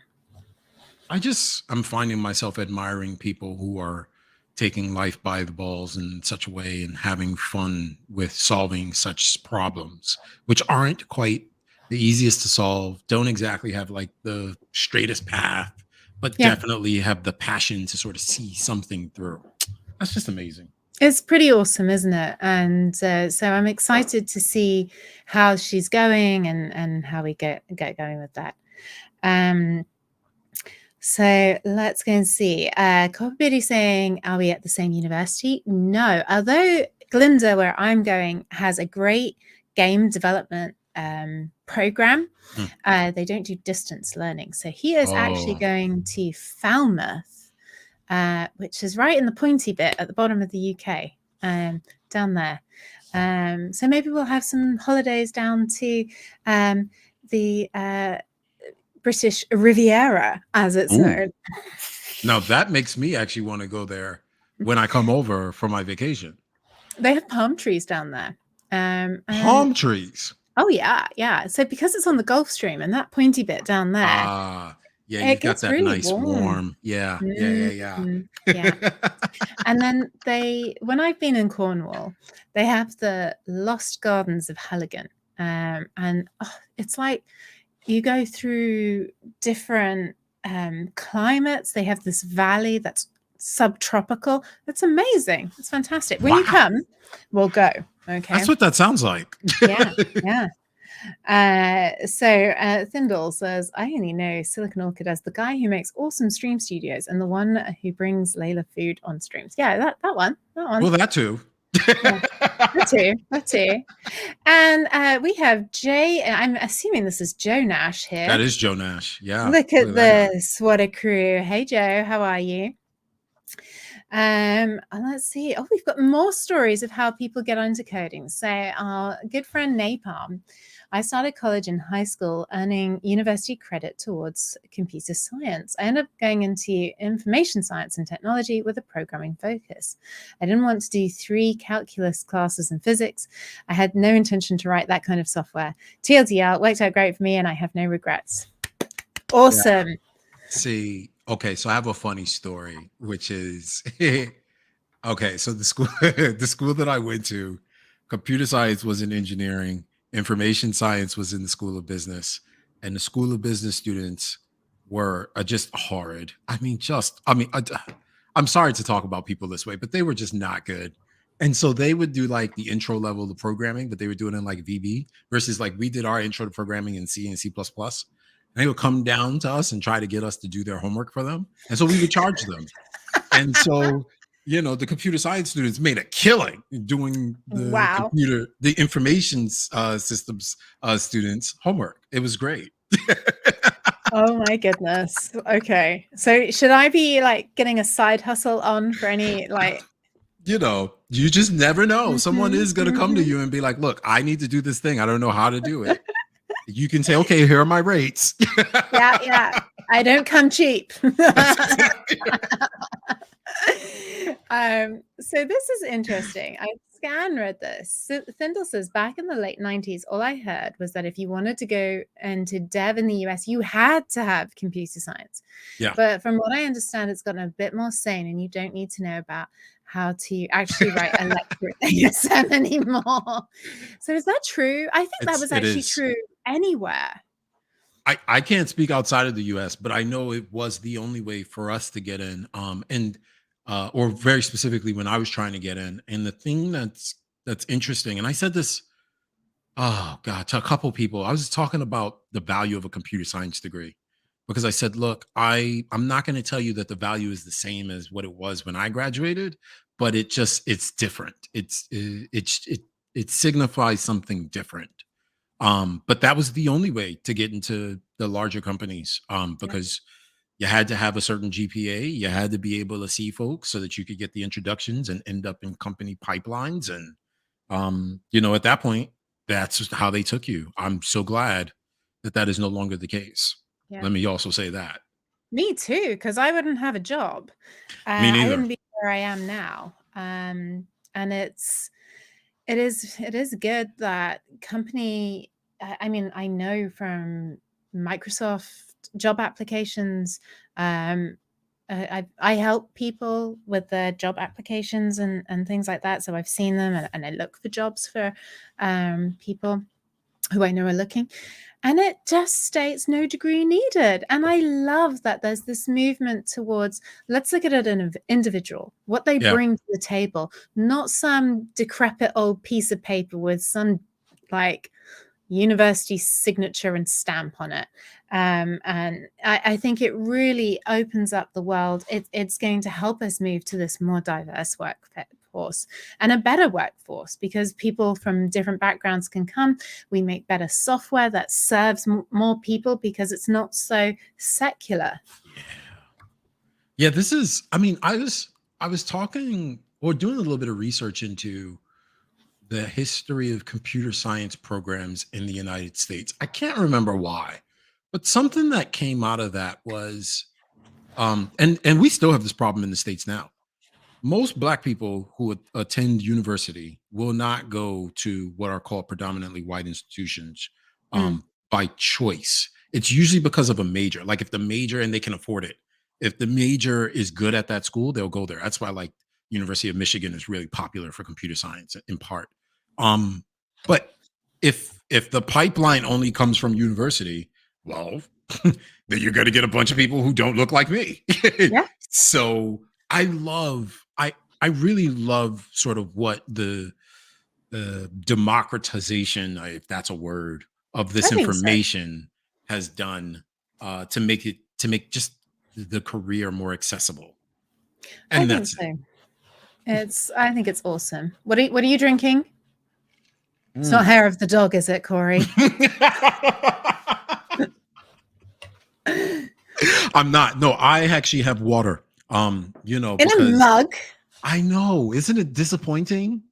I'm finding myself admiring people who are taking life by the balls in such a way and having fun with solving such problems, which aren't quite the easiest to solve, don't exactly have like the straightest path, but definitely have the passion to sort of see something through. That's just amazing. It's pretty awesome, isn't it? And so I'm excited to see how she's going and how we get going with that. So let's go and see. Copy saying, are we at the same university? No. Although Glinda, where I'm going, has a great game development program. They don't do distance learning. So he is actually going to Falmouth, which is right in the pointy bit at the bottom of the UK, down there. So maybe we'll have some holidays down to the British Riviera, as it's known. Now that makes me actually want to go there when I come over for my vacation. They have palm trees down there. Palm trees? Oh, yeah. So because it's on the Gulf Stream and that pointy bit down there, yeah, you got that really nice warm. Yeah. Yeah. And then when I've been in Cornwall, they have the Lost Gardens of Halligan. And it's like you go through different climates. They have this valley that's subtropical. It's amazing. It's fantastic. When you come, we'll go. Okay. That's what that sounds like. Yeah. So Thindle says, I only know Silicon Orchid as the guy who makes awesome stream studios and the one who brings Layla food on streams. Yeah, that one. Well, that too. Yeah. That too. That too. And we have Jay. I'm assuming this is Joe Nash That here. is Joe Nash. Yeah. Look Look at at that guy. this. What a crew. Hey, Joe. How are you? And let's see. Oh, we've got more stories of how people get into coding. So, our good friend Napalm. I started college and high school earning university credit towards computer science. I ended up going into information science and technology with a programming focus. I didn't want to do 3 calculus classes in physics. I had no intention to write that kind of software. TLDR, it worked out great for me and I have no regrets. Yeah. Awesome. See, okay, so I have a funny story, which is okay, so the school the school that I went to, computer science was in engineering, information science was in the school of business, and the school of business students were just horrid. I'm sorry to talk about people this way, but they were just not good. And so they would do like the intro level of programming, but they were doing it in like VB versus like we did our intro to programming in C and C++. And they would come down to us and try to get us to do their homework for them. And so we would charge them. And so the computer science students made a killing doing Wow. the information systems students' homework. It was great. Oh my goodness. Okay. So should I be like getting a side hustle on for any like You just never know. Someone mhm, is going to come to mhm. you and be like, look, I need to do this thing. I don't know how to do it. You can say, okay, here are my rates. Yeah, yeah. I don't come cheap. That's exactly right. So this is interesting. I scan read this. Thindle says back in the late 90s, all I heard was that if you wanted to go into dev in the US, you had to have computer science. Yeah. But from what I understand, it's gotten a bit more sane and you don't need to know about how to actually write a lecture at ASM anymore. So is that true? I think that was It actually is. true anywhere. I can't speak outside of the US, but I know it was the only way for us to get in. And or very specifically when I was trying to get in. And the thing that's interesting, and I said this, oh God, to a couple people, I was talking about the value of a computer science degree. Because I said, look, I'm not going to tell you that the value is the same as what it was when I graduated, but it's different. It signifies something different. But that was the only way to get into the larger companies, Yeah. because you had to have a certain GPA. You had to be able to see folks so that you could get the introductions and end up in company pipelines. And at that point, that's just how they took you. I'm so glad that that is no longer the case. Yeah. Let me also say that. Me too, because I wouldn't have a job. Me I neither. wouldn't be where I am now. And it is good that company. I mean, I know from Microsoft job applications. Um, I help people with their job applications and things like that. So I've seen them and I look for jobs for people who I know are looking. And it just states no degree needed. And I love that there's this movement towards let's look at it an individual, what they Yeah. bring to the table, not some decrepit old piece of paper with some like university signature and stamp on it. And I think it really opens up the world. It's going to help us move to this more diverse workforce and a better workforce because people from different backgrounds can come. We make better software that serves more people because it's not so secular. Yeah. Yeah. This is, I mean, I was talking or doing a little bit of research into the history of computer science programs in the United States. I can't remember why, but something that came out of that was, and we still have this problem in the States now. Most Black people who attend university will not go to what are called predominantly white institutions Mm, by choice. It's usually because of a major. Like if the major and they can afford it, if the major is good at that school, they'll go there. That's why like University of Michigan is really popular for computer science in part. Um, but if the pipeline only comes from university, well, then you're going to get a bunch of people who don't look like me. yeah, So I love I really love sort of what the democratization, if that's a word, of I this think so. information has done to make just the career more accessible. I And think that's it. so. I think it's awesome. What are you drinking? It's not Mm. hair of the dog, is it, Corey? I'm not. No, I actually have water. In a Because mug? I know, isn't it disappointing?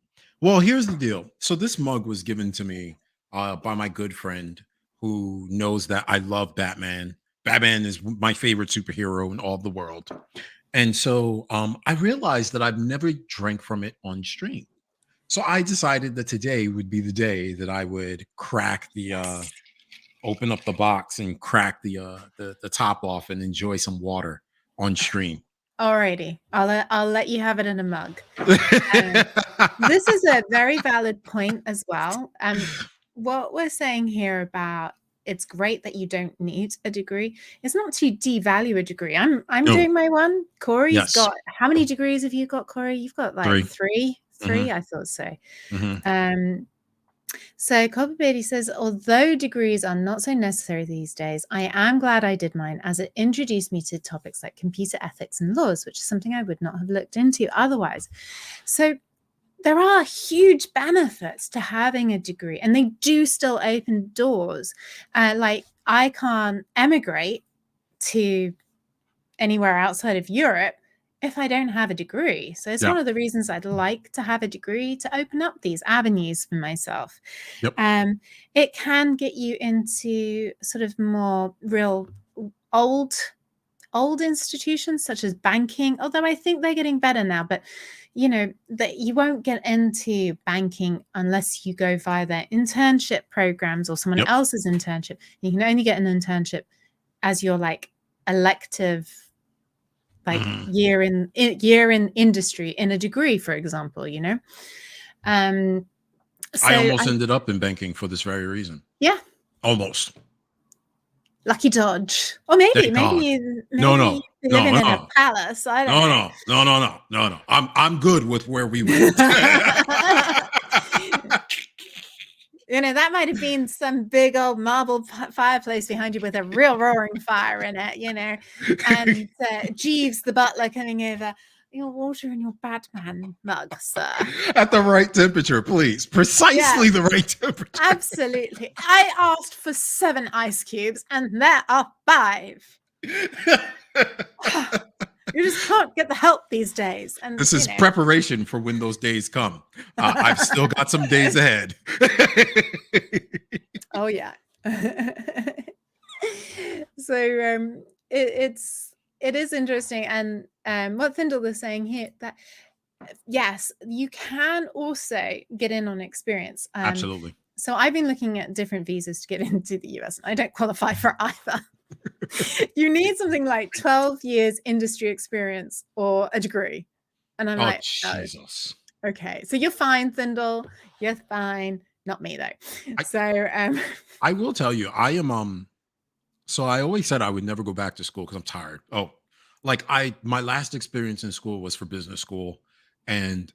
Well, here's the deal. So this mug was given to me by my good friend who knows that I love Batman. Batman is my favorite superhero in all of the world. And so I realized that I've never drank from it on stream. So I decided that today would be the day that I would crack the Yes. open up the box and crack the top off and enjoy some water on stream. Alrighty. I'll let you have it in a mug. This is a very valid point as well. What we're saying here about it's great that you don't need a degree. It's not to devalue a degree. I'm No. doing my one. Corey's Yes. got how many degrees have you got, Corey? You've got like 3. three. Mhm. Three, I thought so. Mhm. So Copper Beatty says, although degrees are not so necessary these days, I am glad I did mine as it introduced me to topics like computer ethics and laws, which is something I would not have looked into otherwise. So there are huge benefits to having a degree, and they do still open doors. Like I can't emigrate to anywhere outside of Europe if I don't have a degree. So it's Yeah. one of the reasons I'd like to have a degree to open up these avenues for myself. Yep. It can get you into sort of more real old institutions such as banking, although I think they're getting better now, but that you won't get into banking unless you go via their internship programs or someone Yep. else's internship. You can only get an internship as your like elective Mhm. year in industry in a degree, for example. I So almost ended up in banking for this very reason. Yeah, Almost. lucky dodge. Or maybe Thank maybe God. you No, maybe no. you're No, living in a no. palace, I don't No, know. no. No, no, no. No, no. I'm good with where we went. That might have been some big old marble fireplace behind you with a real roaring fire in it, and Jeeves the butler coming over. Your water in your Batman mug, sir. At the right temperature, please. Yeah, Precisely the right temperature. absolutely. I asked for 7 ice cubes, and there are 5. You just can't get the help these days, and This is preparation for when those days come. I've still got some days ahead. Oh yeah. So it is interesting, and what Thindle is saying here, that yes, you can also get in on experience. Absolutely. So I've been looking at different visas to get into the US, and I don't qualify for either. You need something like 12 years industry experience or a degree. And I'm Oh, like, oh, Jesus. okay. So you're fine, Thindle. You're fine. Not me though. I, So I will tell you, I am so I always said I would never go back to school because I'm tired. Oh, like my last experience in school was for business school, and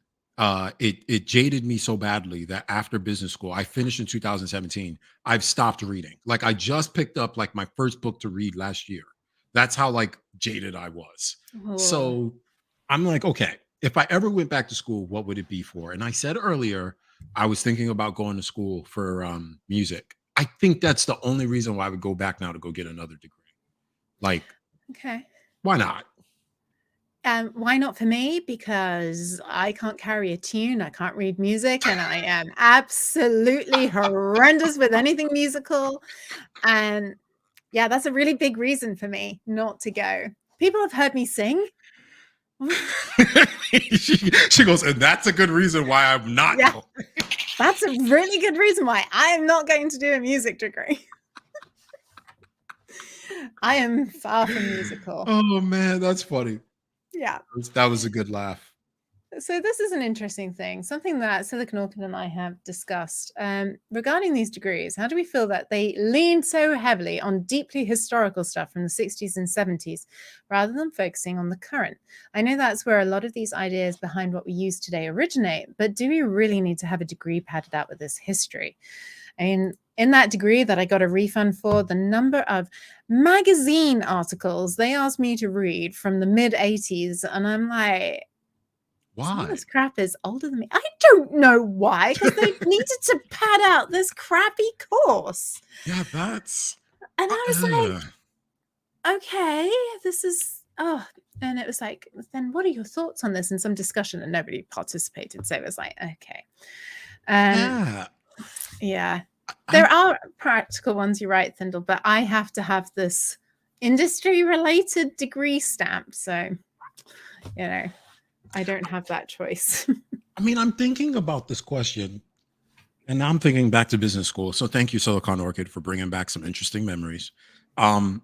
it jaded me so badly that after business school, I finished in 2017. I've stopped reading. Like I just picked up like my first book to read last year. That's how like jaded I was. oh, So I'm like, okay, if I ever went back to school, what would it be for? And I said earlier, I was thinking about going to school for music. I think that's the only reason why I would go back now to go get another degree. Like, okay. why not? Why not for me? Because I can't carry a tune, I can't read music, and I am absolutely horrendous with anything musical. And yeah, that's a really big reason for me not to go. People have heard me sing. she goes, and that's a good reason why I'm not Yeah, going. that's a really good reason why I am not going to do a music degree. I am far from musical. Oh man, that's funny. Yeah. That was a good laugh. So this is an interesting thing, something that Silicon Orchid and I have discussed regarding these degrees. How do we feel that they lean so heavily on deeply historical stuff from the 60s and 70s rather than focusing on the current? I know that's where a lot of these ideas behind what we use today originate, but do we really need to have a degree padded out with this history? I mean, in that degree that I got a refund for, the number of magazine articles they asked me to read from the mid 80s, and I'm like, some of this Why? crap is older than me. I don't know why, because they needed to pad out this crappy course. Yeah, that's And I was uh, like, okay, this is, oh, and it was like, then what are your thoughts on this? And some discussion, and nobody participated. So it was like, okay. Um, yeah. yeah. I There are practical ones, you're right, Thindle, but I have to have this industry related degree stamp. So, I don't have that choice. I mean, I'm thinking about this question, and now I'm thinking back to business school. So thank you, Silicon Orchid, for bringing back some interesting memories. Um,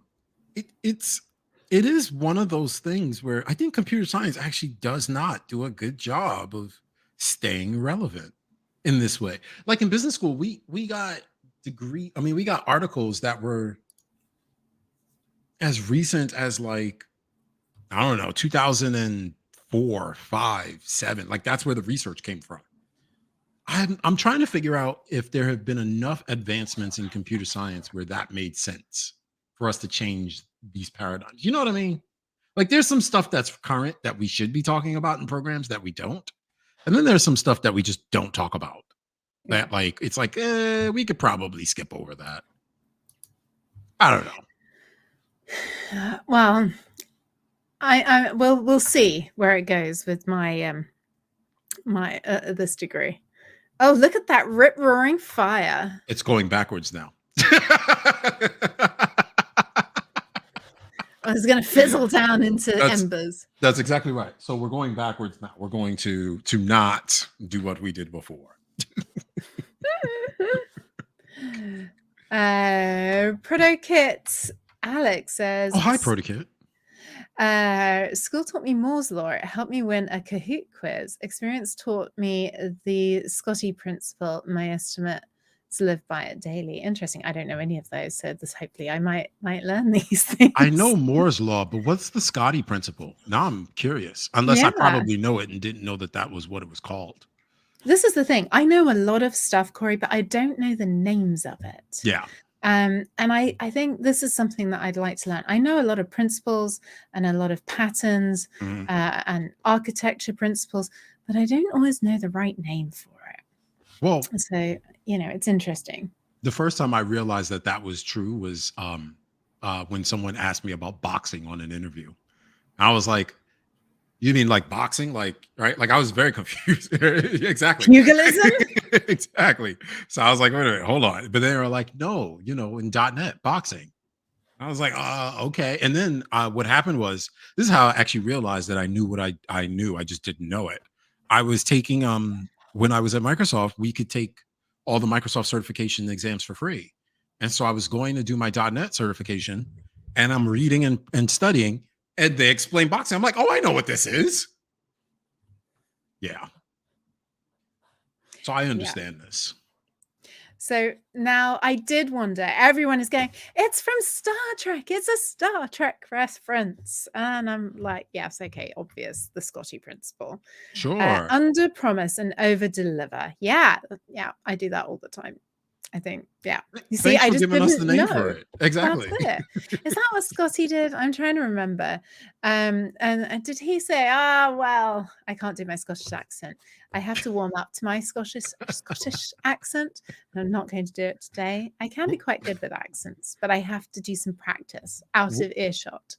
it's it is one of those things where I think computer science actually does not do a good job of staying relevant in this way. Like in business school, we got we got articles that were as recent as like I don't know, 2004, 5, 7. Like that's where the research came from. I'm trying to figure out if there have been enough advancements in computer science where that made sense for us to change these paradigms. You know what I mean? Like there's some stuff that's current that we should be talking about in programs that we don't. And then there's some stuff that we just don't talk about. Yeah. That like it's like we could probably skip over that. I don't know. Well, we'll see where it goes with my this degree. Oh, look at that rip roaring fire. It's going backwards now. Oh, it's going to fizzle down into that's embers. that's exactly right. So we're going backwards now. We're going to not do what we did before. Protokit Alex Oh, says, hi, Protokit. School taught me Moore's Law. It helped me win a Kahoot quiz. Experience taught me the Scotty principle. My estimates live by it daily. Interesting. I don't know any of those, so this hopefully I might learn these I know things. Moore's law, but what's the Scotty principle? Now I'm curious. Unless I Yeah. probably know it and didn't know that that was what it was called. This is the thing. I know a lot of stuff, Corey, but I don't know the names of it. Yeah. And I think this is something that I'd like to learn. I know a lot of principles and a lot of patterns Mhm. and architecture principles, but I don't always know the right name for Well, it. So, it's interesting. the first time I realized that that was true was when someone asked me about boxing on an interview. I was like, "You mean like boxing? Like right?" Like I was very confused. Exactly. Pugilism? Exactly. So I was like, "Wait a minute, hold on." But they were like, "No, in .NET boxing." I was like, okay." And then what happened was this is how I actually realized that I knew what I knew. I just didn't know it. I was taking when I was at Microsoft, we could take all the Microsoft certification exams for free. And so I was going to do my .NET certification and I'm reading and studying and they explain boxing. I'm like, oh, I know what this is. Yeah. So I Yeah. understand this. So now I did wonder, everyone is going, it's from Star Trek. It's a Star Trek reference. And I'm like, yes, okay, obvious, the Scotty principle. Sure. Under promise and over deliver. Yeah, I do that all the time. I think, yeah. You see, Thanks I for just giving us the didn't name for know. it. That's Exactly. it. Is that what Scotty did? I'm trying to remember. And did he say, well, I can't do my Scottish accent. I have to warm up to my Scottish accent. I'm not going to do it today. I can be quite good with accents, but I have to do some practice out of earshot.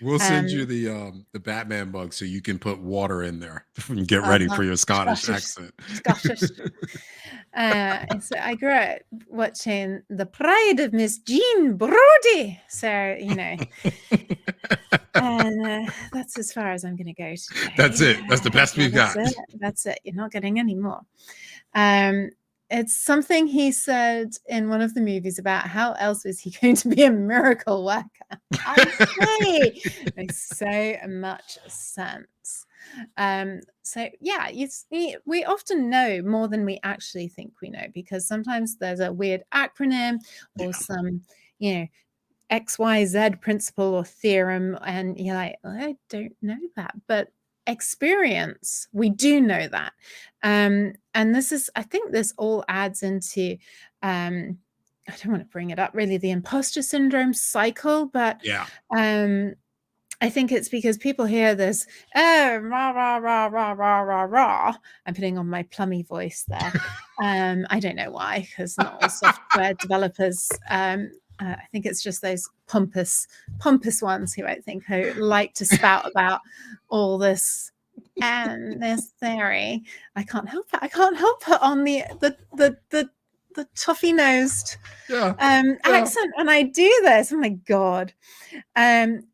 We'll send you Um, the Batman mug so you can put water in there and get I'm ready not for your Scottish Scottish. accent. Scottish. And so I grew up watching The Pride of Miss Jean Brodie. So, and that's as far as I'm going to go That's today. it. That's the best Yeah, we've that's got. it. That's it. You're not getting any more. Um, it's something he said in one of the movies about how else was he going to be a miracle worker. I say makes so much sense. So yeah, we often know more than we actually think we know, because sometimes there's a weird acronym or Yeah. some, XYZ principle or theorem, and you're like, I don't know that, but experience, we do know that. And I think this all adds into, I don't want to bring it up really, the imposter syndrome cycle, but Yeah. um, I think it's because people hear this, oh, rah, rah, rah, rah, rah, rah, rah. I'm putting on my plummy voice there. I don't know why, because not all software developers, I think it's just those pompous ones who I think who like to spout about all this and this theory. I can't help it. I can't help it on the toffee nosed Yeah. Yeah. accent when I do this. Oh my God.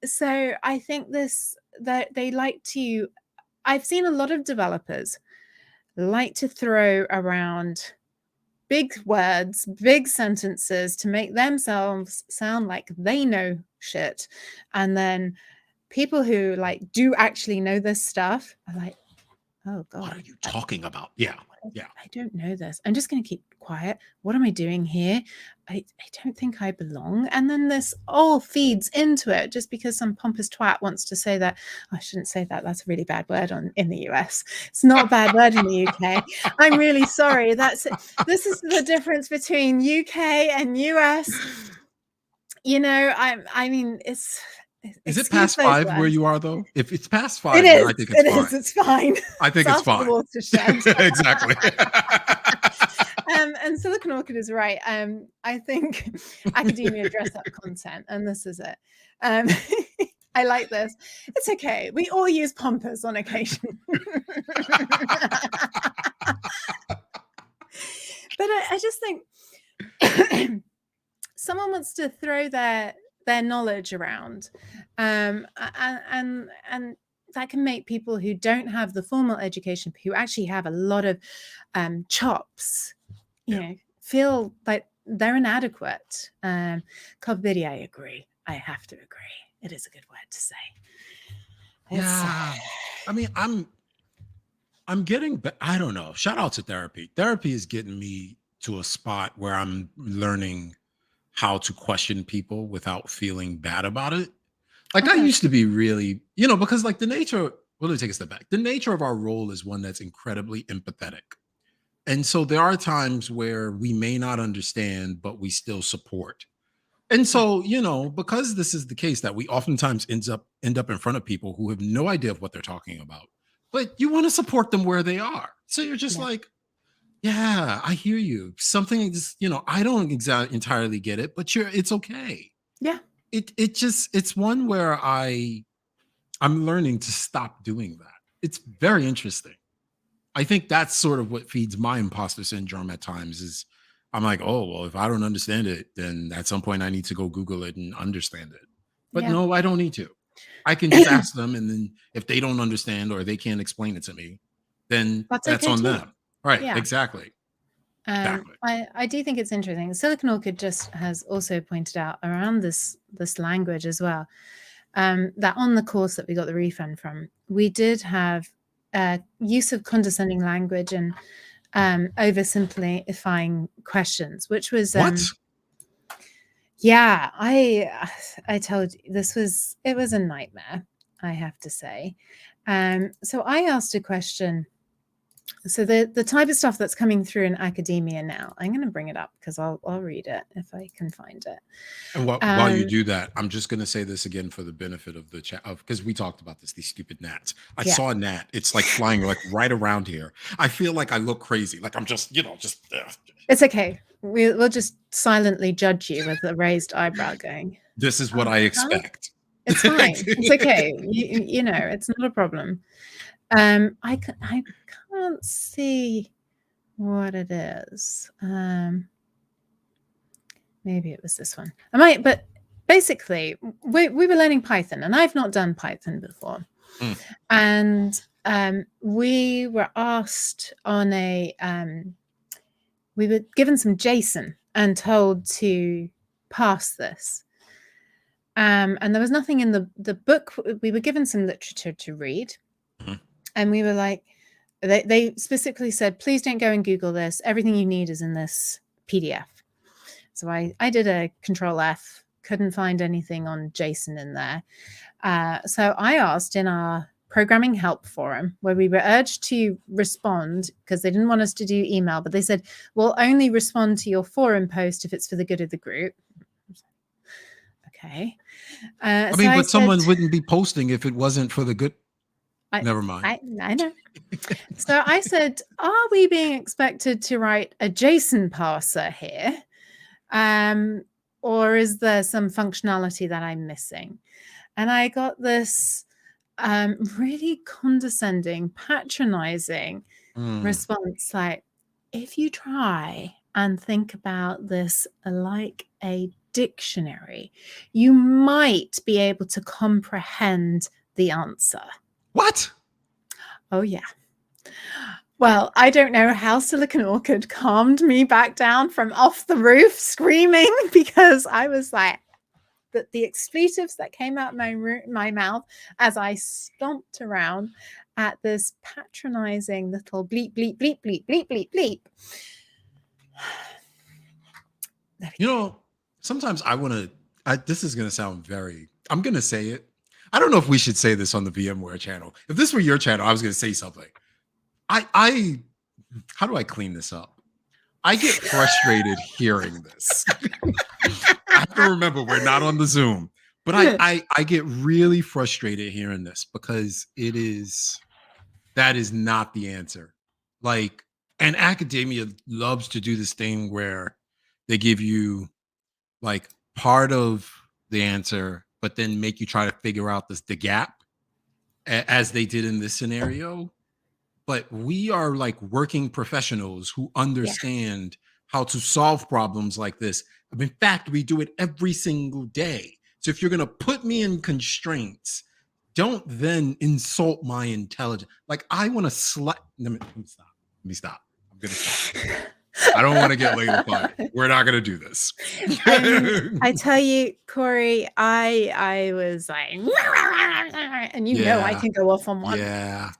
So I think that they like to, I've seen a lot of developers like to throw around big words, big sentences to make themselves sound like they know shit. And then people who like do actually know this stuff are like, oh What God, are you talking about? Yeah. Yeah. I don't know this. I'm just going to keep quiet. What am I doing here? I don't think I belong. And then this all feeds into it just because some pompous twat wants to say that. I shouldn't say that. That's a really bad word in the US. It's not a bad word in the UK. I'm really sorry. This is the difference between UK and US. You know, I mean, Is it excuse past those 5 where words. you are though? If it's past It 5, then I is. think it's It fine. is. It's fine. I think It's it's after the fine. watershed. Exactly. And Silicon Orchid is right. I think academia dress up content, and this is it. I like this. It's okay. We all use pompous on occasion. But I just think someone wants to throw their knowledge around, and that can make people who don't have the formal education, who actually have a lot of chops, you know, feel like they're inadequate. Cogbidi, I agree. I have to agree. It is a good word to say. Yeah. I mean, I'm getting, I don't know. Shout out to therapy. Therapy is getting me to a spot where I'm learning how to question people without feeling bad about it. Like I Okay. used to be really, because like the nature, well, let me take a step back. The nature of our role is one that's incredibly empathetic. And so there are times where we may not understand, but we still support. And Yeah. so, because this is the case that we oftentimes end up in front of people who have no idea of what they're talking about, but you want to support them where they are. So you're just Yeah. like, yeah, I hear you. Something is, I don't entirely get it, but it's okay. Yeah. It's one where I'm learning to stop doing that. It's very interesting. I think that's sort of what feeds my imposter syndrome at times is I'm like, oh, well, if I don't understand it, then at some point I need to go Google it and understand it. But Yeah. no, I don't need to. I can just ask them. And then if they don't understand or they can't explain it to me, then That's that's okay on too. them. Right. Yeah. Exactly. Exactly. I do think it's interesting. Silicon Orchid just has also pointed out around this language as well, that on the course that we got the refund from, we did have use of condescending language and oversimplifying questions, which was What? yeah, I told you it was a nightmare, I have to say. So I asked a question. So the type of stuff that's coming through in academia now, I'm going to bring it up because I'll read it if I can find it. And while you do that, I'm just going to say this again for the benefit of the chat, because we talked about this, these stupid gnats. I Yeah. saw a gnat. It's like flying like right around here. I feel like I look crazy. Like I'm just, It's okay. We'll just silently judge you with a raised eyebrow going, this is what I huh? expect. It's fine. It's okay. You know, it's not a problem. I can't see what it is. Maybe it was this one. I might, but basically, we were learning Python, and I've not done Python before. Mm. And we were asked on we were given some JSON and told to pass this. And there was nothing in the book. We were given some literature to read. Mm-hmm. And we were like, they specifically said, please don't go and Google this. Everything you need is in this PDF. So I did a Control F, couldn't find anything on JSON in there. So I asked in our programming help forum, where we were urged to respond because they didn't want us to do email, but they said, we'll only respond to your forum post if it's for the good of the group. okay. I So mean, I but said, someone wouldn't be posting if it wasn't for the good. I, Never mind. I know. So I said, are we being expected to write a JSON parser here? Or is there some functionality that I'm missing? And I got this really condescending, patronizing Mm. response like, if you try and think about this like a dictionary, you might be able to comprehend the answer. What? Oh, yeah. Well, I don't know how Silicon Orchid calmed me back down from off the roof screaming because I was like, the expletives that came out my mouth as I stomped around at this patronizing little bleep, bleep, bleep, bleep, bleep, bleep, bleep. There we You go. know, sometimes I want to. This is going to sound very. I'm going to say it. I don't know if we should say this on the VMware channel. If this were your channel, I was going to say something. I. How do I clean this up? I get frustrated hearing this. I have to remember we're not on the Zoom, but I get really frustrated hearing this because that is not the answer. Like, and academia loves to do this thing where they give you like part of the answer, but then make you try to figure out the gap as they did in this scenario. But we are like working professionals who Yeah. understand how to solve problems like this. In fact, we do it every single day. So if you're going to put me in constraints, don't then insult my intelligence. Like I want to slap. Let me stop. Let me stop. I'm going to stop. I don't want to get labeled. We're not going to do this. I tell you, Corey, I was like, and you know I Yeah. can go off on one. Yeah.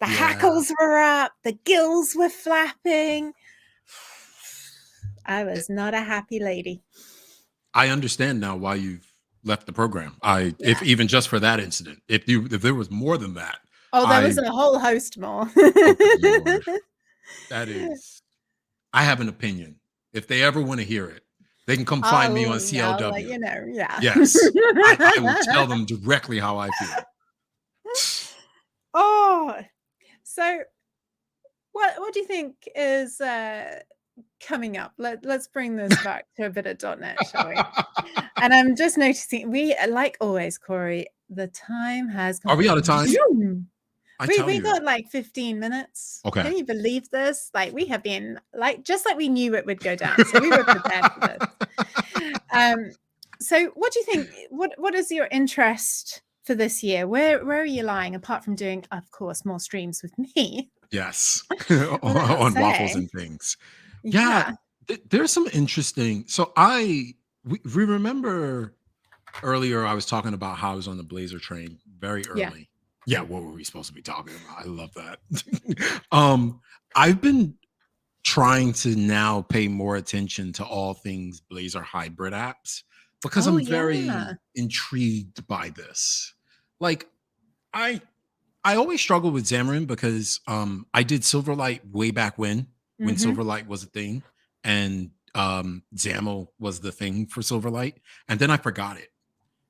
The Yeah. hackles were up, the gills were flapping. I was not a happy lady. I understand now why you've left the program. I if Yeah. even just for that incident. If there was more than that, Oh, there was I a whole host more. oh good lord. That is I have an opinion. If they ever want to hear it, they can come find me on I'll let CLW. you know. Yeah. Yes. I will tell them directly how I feel. Oh, so what do you think is coming up? Let's bring this back to a bit of .NET, shall we? And I'm just noticing we like always, Corey, the time has Are gone. we out of time? Zoom. I tell We you. got like 15 minutes. Okay. Can you believe this? Like we have been like just like we knew it would go down. So we were prepared for this. So what do you think? What is your interest for this year? Where are you lying apart from doing, of course, more streams with me Yes. without On waffles saying? and things. Yeah, Yeah. there's some interesting. So we remember earlier I was talking about how I was on the Blazer train very Yeah. early. Yeah, what were we supposed to be talking about? I love that. I've been trying to now pay more attention to all things Blazor hybrid apps because Oh I'm yeah. very intrigued by this. Like I I always struggle with Xamarin because I did Silverlight way back when Mm-hmm. Silverlight was a thing and XAML was the thing for Silverlight, and then I forgot it.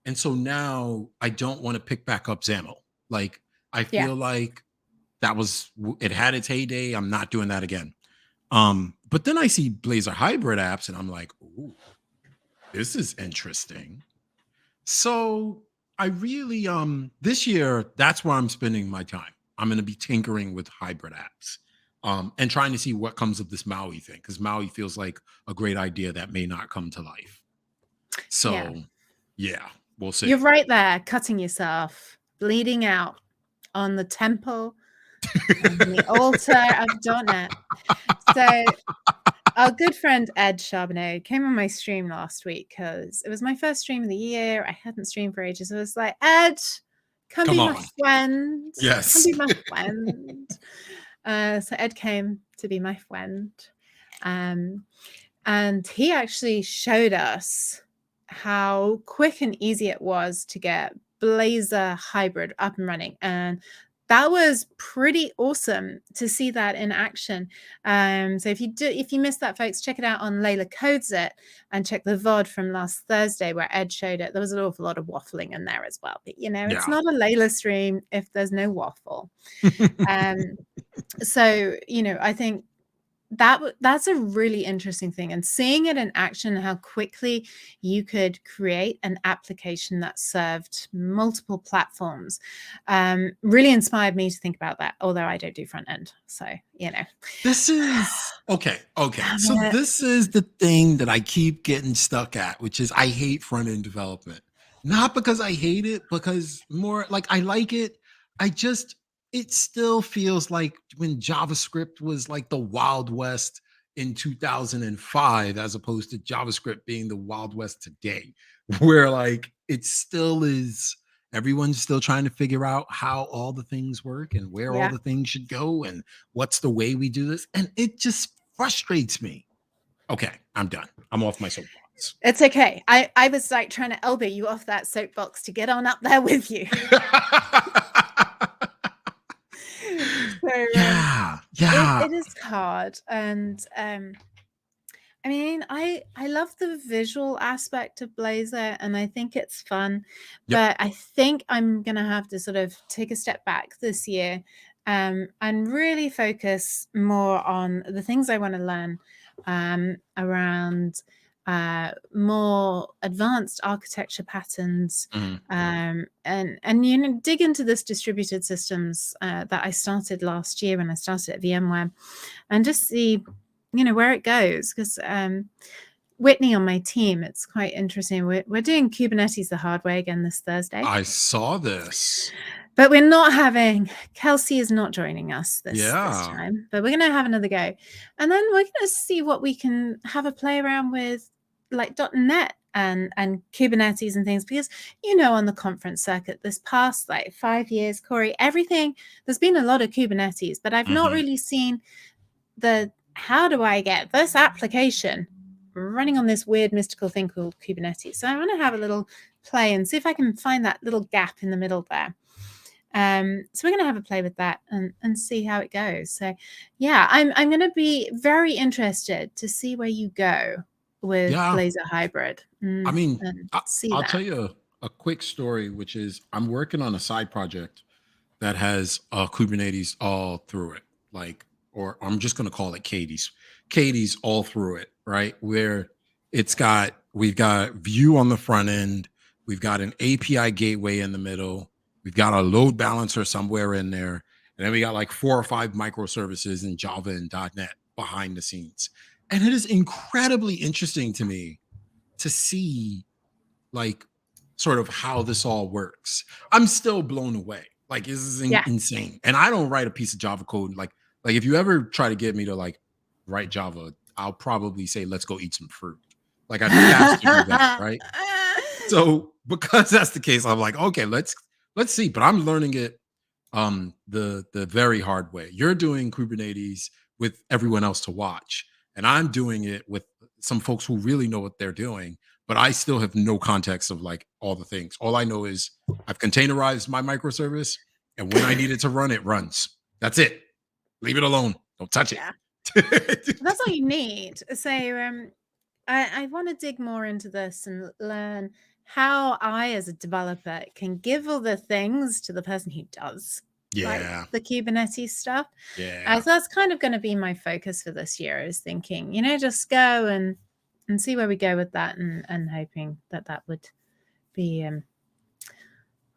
And so now I don't want to pick back up XAML. Like I Yeah. feel like it had its heyday. I'm not doing that again. But then I see Blazor hybrid apps and I'm like, ooh, this is interesting. So I really this year that's where I'm spending my time. I'm going to be tinkering with hybrid apps. And trying to see what comes of this Maui thing because Maui feels like a great idea that may not come to life. Yeah. So, yeah, we'll You're see. right there, cutting yourself, bleeding out on the temple and the altar of .NET. So our good friend Ed Charbonneau came on my stream last week because it was my first stream of the year. I hadn't streamed for ages. I was like, Ed, come Come be my on. friend. Come Yes. be my friend. So Ed came to be my friend. And he actually showed us how quick and easy it was to get Blazor hybrid up and running. And that was pretty awesome to see that in action. So if you missed that, folks, check it out on Layla Codes It, and check the VOD from last Thursday where Ed showed it. There was an awful lot of waffling in there as well. But, it's Yeah. not a Layla stream if there's no waffle. So, I think that's a really interesting thing, and seeing it in action, how quickly you could create an application that served multiple platforms, really inspired me to think about that, although I don't do front end. So, This is okay. So damn it. this is the thing that I keep getting stuck at, which is I hate front end development. Not because I hate it, because more like I like it. It still feels like when JavaScript was like the Wild West in 2005, as opposed to JavaScript being the Wild West today, where like it still is. Everyone's still trying to figure out how all the things work and where all Yeah. the things should go and what's the way we do this. And it just frustrates me. Okay, I'm done. I'm off my soapbox. It's okay. I was like trying to elbow you off that soapbox to get on up there with you. So Yeah. it is hard. And I mean, I love the visual aspect of Blazor, and I think it's fun, Yep. but I think I'm gonna have to sort of take a step back this year, and really focus more on the things I want to learn, around more advanced architecture patterns, Mhm. and dig into this distributed systems that I started last year when I started at VMware, and just see where it goes, because Whitney on my team, it's quite interesting. We're doing Kubernetes the hard way again this Thursday. I saw this. But we're not having, Kelsey is not joining us this Yeah. time, but we're going to have another go. And then we're going to see what we can have a play around with, like .NET and Kubernetes and things, because, on the conference circuit this past like 5 years, Corey, there's been a lot of Kubernetes, but I've not really seen how do I get this application running on this weird mystical thing called Kubernetes? So I want to have a little play and see if I can find that little gap in the middle there. So we're going to have a play with that and see how it goes. So yeah, I'm going to be very interested to see where you go with Blazor Hybrid. I mean, I'll that. tell you a quick story, which is I'm working on a side project that has Kubernetes all through it, or I'm just going to call it Katie's all through it, right? Where we've got Vue on the front end, we've got an API gateway in the middle, we've got a load balancer somewhere in there, and then we got like 4 or 5 microservices in Java and .NET behind the scenes. And it is incredibly interesting to me to see like sort of how this all works. I'm still blown away. Like this is insane. And I don't write a piece of Java code. Like if you ever try to get me to like write Java, I'll probably say, let's go eat some fruit. Like I'd faster do that, right? So because that's the case, I'm like, okay, let's see. But I'm learning it the very hard way. You're doing Kubernetes with everyone else to watch, and I'm doing it with some folks who really know what they're doing, but I still have no context of like all the things. All I know is I've containerized my microservice, and when I need it to run, it runs. That's it. Leave it alone. Don't touch it. That's all you need. So I want to dig more into this and learn how I, as a developer, can give all the things to the person who does like the Kubernetes stuff. So that's kind of going to be my focus for this year, is thinking, just go and see where we go with that, and hoping that would be, we'll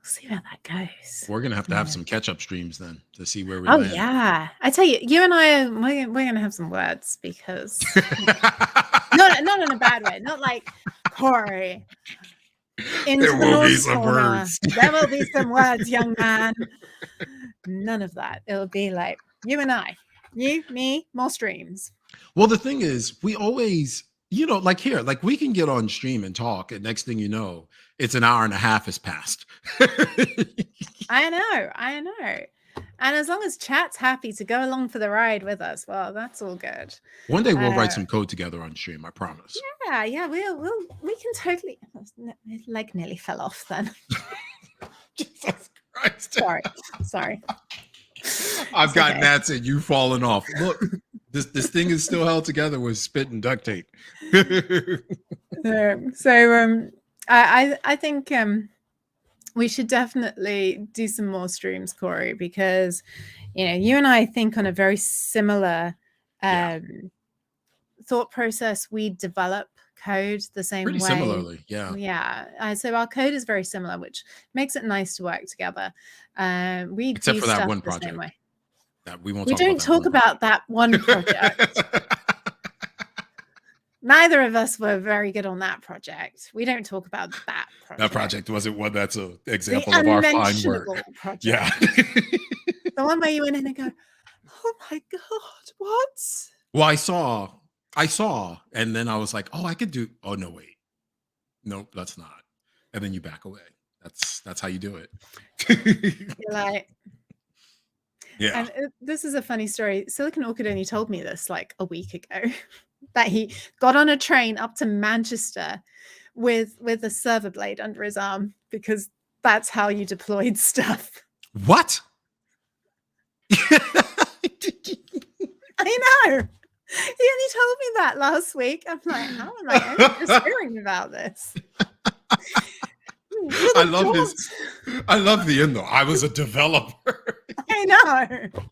see where that goes. We're going to have some catch-up streams then to see where we land. Oh, yeah. I tell you, you and I, we're going to have some words, because not in a bad way. Not like, Corey, there will be some words. There will be some words, young man. None of that. It'll be like you and I, you, me, more streams. Well, the thing is, we always, like here, like we can get on stream and talk, and next thing you know, it's an hour and a half has passed. I know. And as long as chat's happy to go along for the ride with us, well, that's all good. One day we'll write some code together on stream, I promise. Yeah, we can totally. My leg nearly fell off then. Jesus Christ. Sorry. I've It's got okay. gnats and you falling off. Look, this thing is still held together with spit and duct tape. So I think we should definitely do some more streams, Corey, because you and I think on a very similar Yeah, thought process. We develop code the same pretty way. similarly. Yeah, Yeah, so our code is very similar, which makes it nice to work together. We except do for that stuff one the same project. way. That we won't We talk about don't that talk one about project. that one project. Neither of us were very good on that project. We don't talk about that That project. project wasn't one that's an The example of our fine work. unmentionable Yeah. project. The one where you went in and go, oh my God, what? Well, I saw, and then I was like, oh, I could do. Oh no, wait, nope, that's not. And then you back away. That's how you do it. You're like, Yeah. and this is a funny story. Silicon Orchid only told me this like a week ago that he got on a train up to Manchester with a server blade under his arm because that's how you deployed stuff. What? I know. He only told me that last week. I'm like, how am I only just hearing about this? I love his. I love the end though. I was a developer. I know.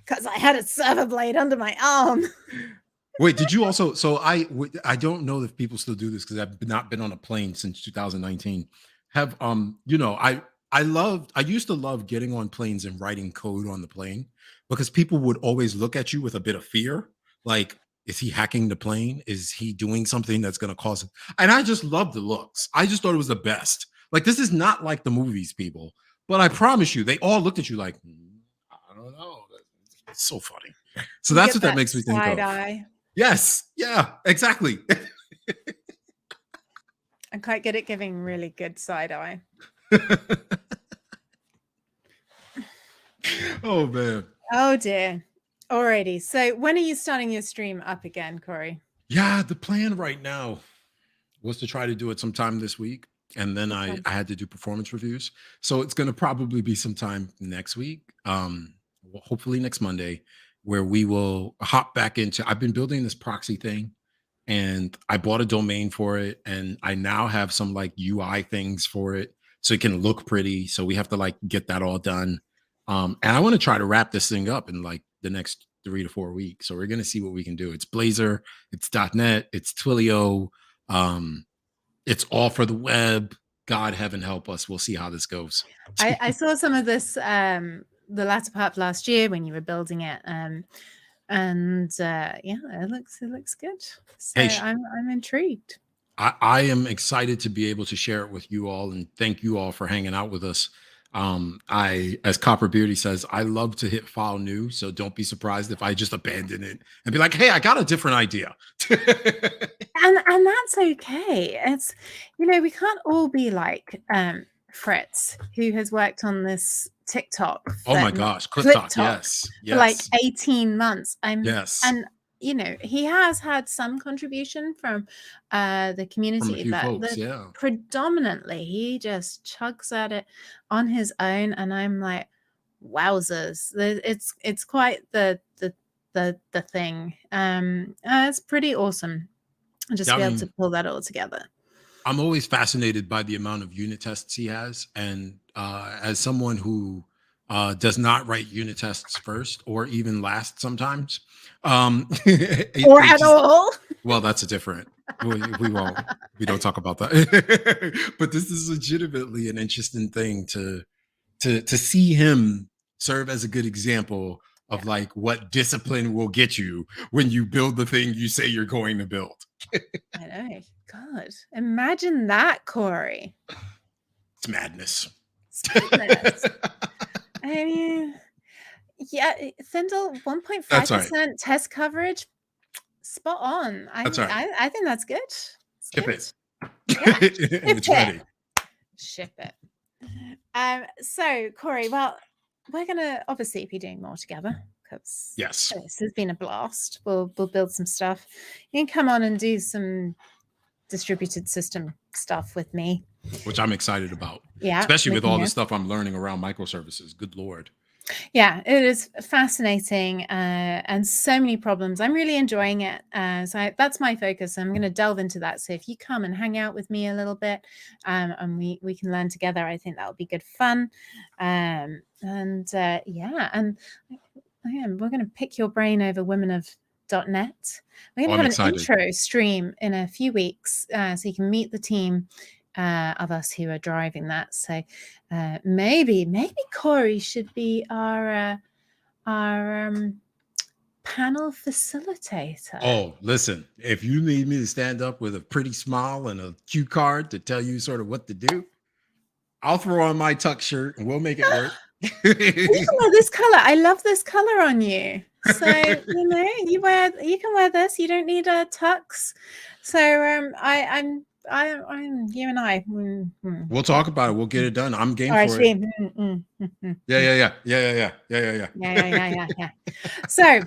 Because I had a server blade under my arm. Wait, did you also? So I don't know if people still do this because I've not been on a plane since 2019. Have I used to love getting on planes and writing code on the plane because people would always look at you with a bit of fear, like, is he hacking the plane? Is he doing something that's going to cause? And I just loved the looks. I just thought it was the best. Like, this is not like the movies, people. But I promise you, they all looked at you like, I don't know. It's so funny. So You that's get what that that makes me think side of. eye. Yes. Yeah, exactly. I'm quite good at giving really good side eye. Oh, man. Oh, dear. Alrighty. So when are you starting your stream up again, Corey? Yeah, the plan right now was to try to do it sometime this week. And then I, Okay. I had to do performance reviews. So it's going to probably be sometime next week, hopefully next Monday, where we will hop back into. I've been building this proxy thing and I bought a domain for it. And I now have some like UI things for it so it can look pretty. So we have to like get that all done. And I want to try to wrap this thing up in like the next 3 to 4 weeks. So we're going to see what we can do. It's Blazor, it's .NET, it's Twilio. It's all for the web. God heaven help us. We'll see how this goes. I saw some of this the latter part of last year when you were building it. And yeah, it looks good. So Hey, I'm intrigued. I am excited to be able to share it with you all and thank you all for hanging out with us. As Copper Beauty says, I love to hit file new. So don't be surprised if I just abandon it and be like, hey, I got a different idea. And that's okay. It's we can't all be like Fritz, who has worked on this TikTok Oh for my gosh, Clip Clip Talk. Talk Yes. for like Yes. 18 months. Yes. And he has had some contribution from the From a community, few but folks. Yeah. predominantly he just chugs at it on his own. And I'm like, wowzers. It's quite the thing. It's pretty awesome. Just Yeah, to I be able to mean, pull that all together. I'm always fascinated by the amount of unit tests he has. And as someone who does not write unit tests first or even last sometimes, Or it at just, all. well, that's a different, we won't, we don't talk about that. But this is legitimately an interesting thing to see him serve as a good example of Yeah, like what discipline will get you when you build the thing you say you're going to build. I know. God, imagine that, Corey. It's madness. It's madness. I mean, yeah, Thindle That's right. 1.5% test coverage, spot on. That's right. I think that's good. It's Ship good. it. Yeah, And ship it's it. ready. Ship it. So Corey, well, we're gonna obviously be doing more together because Yes. this has been a blast. We'll build some stuff. You can come on and do some distributed system stuff with me. Which I'm excited about. Yeah, Especially we with can all the hear. stuff I'm learning around microservices. Good Lord. Yeah, it is fascinating, and so many problems. I'm really enjoying it. That's my focus. I'm going to delve into that. So if you come and hang out with me a little bit, and we can learn together, I think that will be good fun. Yeah, and we're going to pick your brain over women of .net. We're going Oh, to I'm have an excited. intro stream in a few weeks, so you can meet the team of us who are driving that. So maybe Corey should be our panel facilitator. Oh, listen, if you need me to stand up with a pretty smile and a cue card to tell you sort of what to do, I'll throw on my tuck shirt and we'll make it work. You can wear this color. I love this color on you. So you can wear this. You don't need a tux. So I'm you and I. We'll talk about it. We'll get it done. I'm game All right, for it. Yeah. yeah. So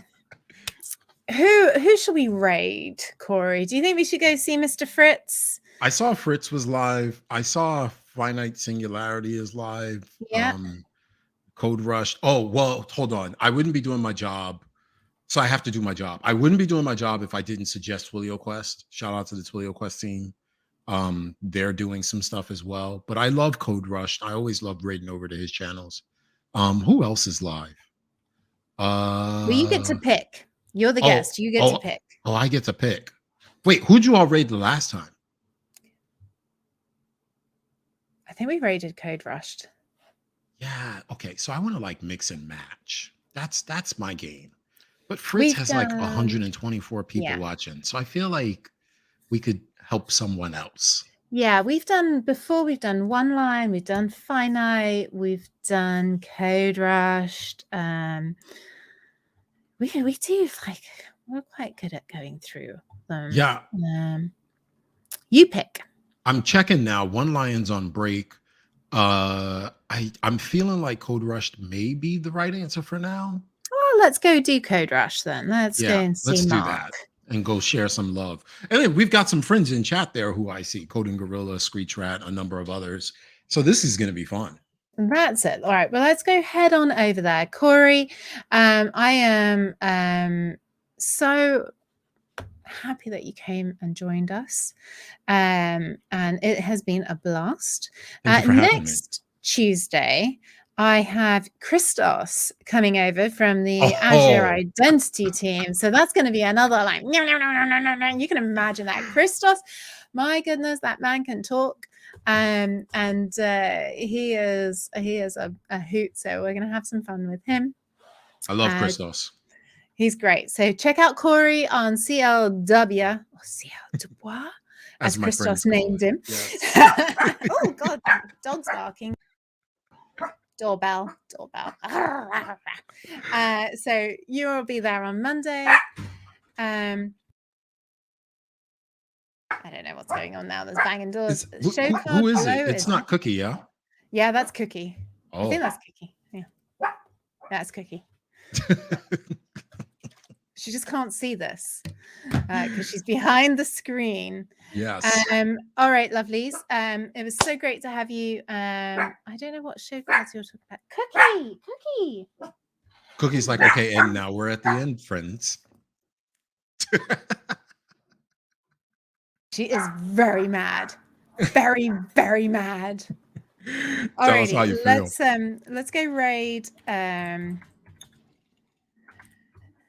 who should we raid, Corey? Do you think we should go see Mr. Fritz? I saw Fritz was live. I saw Finite Singularity is live. Yeah. Code Rush. Oh, well, hold on. I wouldn't be doing my job. So I have to do my job. I wouldn't be doing my job if I didn't suggest Twilio Quest. Shout out to the Twilio Quest team. They're doing some stuff as well. But I love Code Rush. I always love raiding over to his channels. Who else is live? Well, you get to pick. You're the guest. You get to pick. Oh, I get to pick. Wait, who'd you all raid the last time? I think we raided Code Rushed. Yeah. Okay. So I want to like mix and match. That's my game. But Fritz has like 124 people watching. So I feel like we could help someone else. Yeah, we've done One Line, we've done Finite, we've done Code Rushed. We do like we're quite good at going through them. Yeah. You pick. I'm checking now. One Lion's on break. I'm feeling like Code Rush may be the right answer for now. Well, let's go do Code Rush then. Let's go and see Mark. Do that and go share some love. And then we've got some friends in chat there who I see, Coding Gorilla, Screech Rat, a number of others. So this is going to be fun. That's it. All right. Well, let's go head on over there. Corey, I am so happy that you came and joined us. And it has been a blast. Next Tuesday, I have Christos coming over from the Azure Identity team. So that's going to be another like, you can imagine that. Christos, my goodness, that man can talk. And he is a hoot. So we're going to have some fun with him. I love Christos. He's great. So check out Corey on CLW, as Christos named him. Yes. Oh God, dog's barking. Doorbell. So you'll be there on Monday. I don't know what's going on now. There's banging doors. Who is it? It's not Cookie, yeah? Yeah, that's Cookie. Oh. I think that's Cookie. Yeah, that's Cookie. She just can't see this because she's behind the screen. Yes. All right, lovelies. It was so great to have you. I don't know what show cards you're talking about. Cookie. Cookie's like, okay, and now we're at the end, friends. She is very mad. Very, very mad. Tell us how you feel. Let's go raid.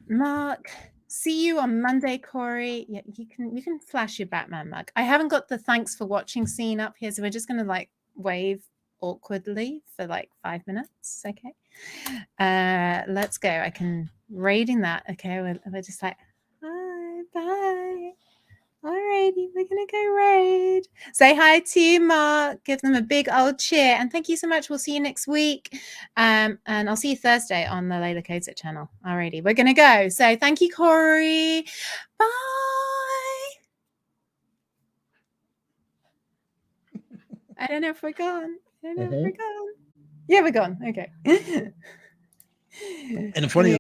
Mark, see you on Monday, Corey. Yeah, you can flash your Batman mug. I haven't got the thanks for watching scene up here, so we're just gonna like wave awkwardly for like 5 minutes. Okay. Let's go. I can raiding that. Okay, we're just like, hi, bye. Alrighty, we're gonna go raid. Say hi to you, Mark. Give them a big old cheer. And thank you so much. We'll see you next week. And I'll see you Thursday on the Layla Codes It channel. Alrighty, we're gonna go. So thank you, Corey. Bye. I don't know if we're gone. Yeah, we're gone. Okay. And the funny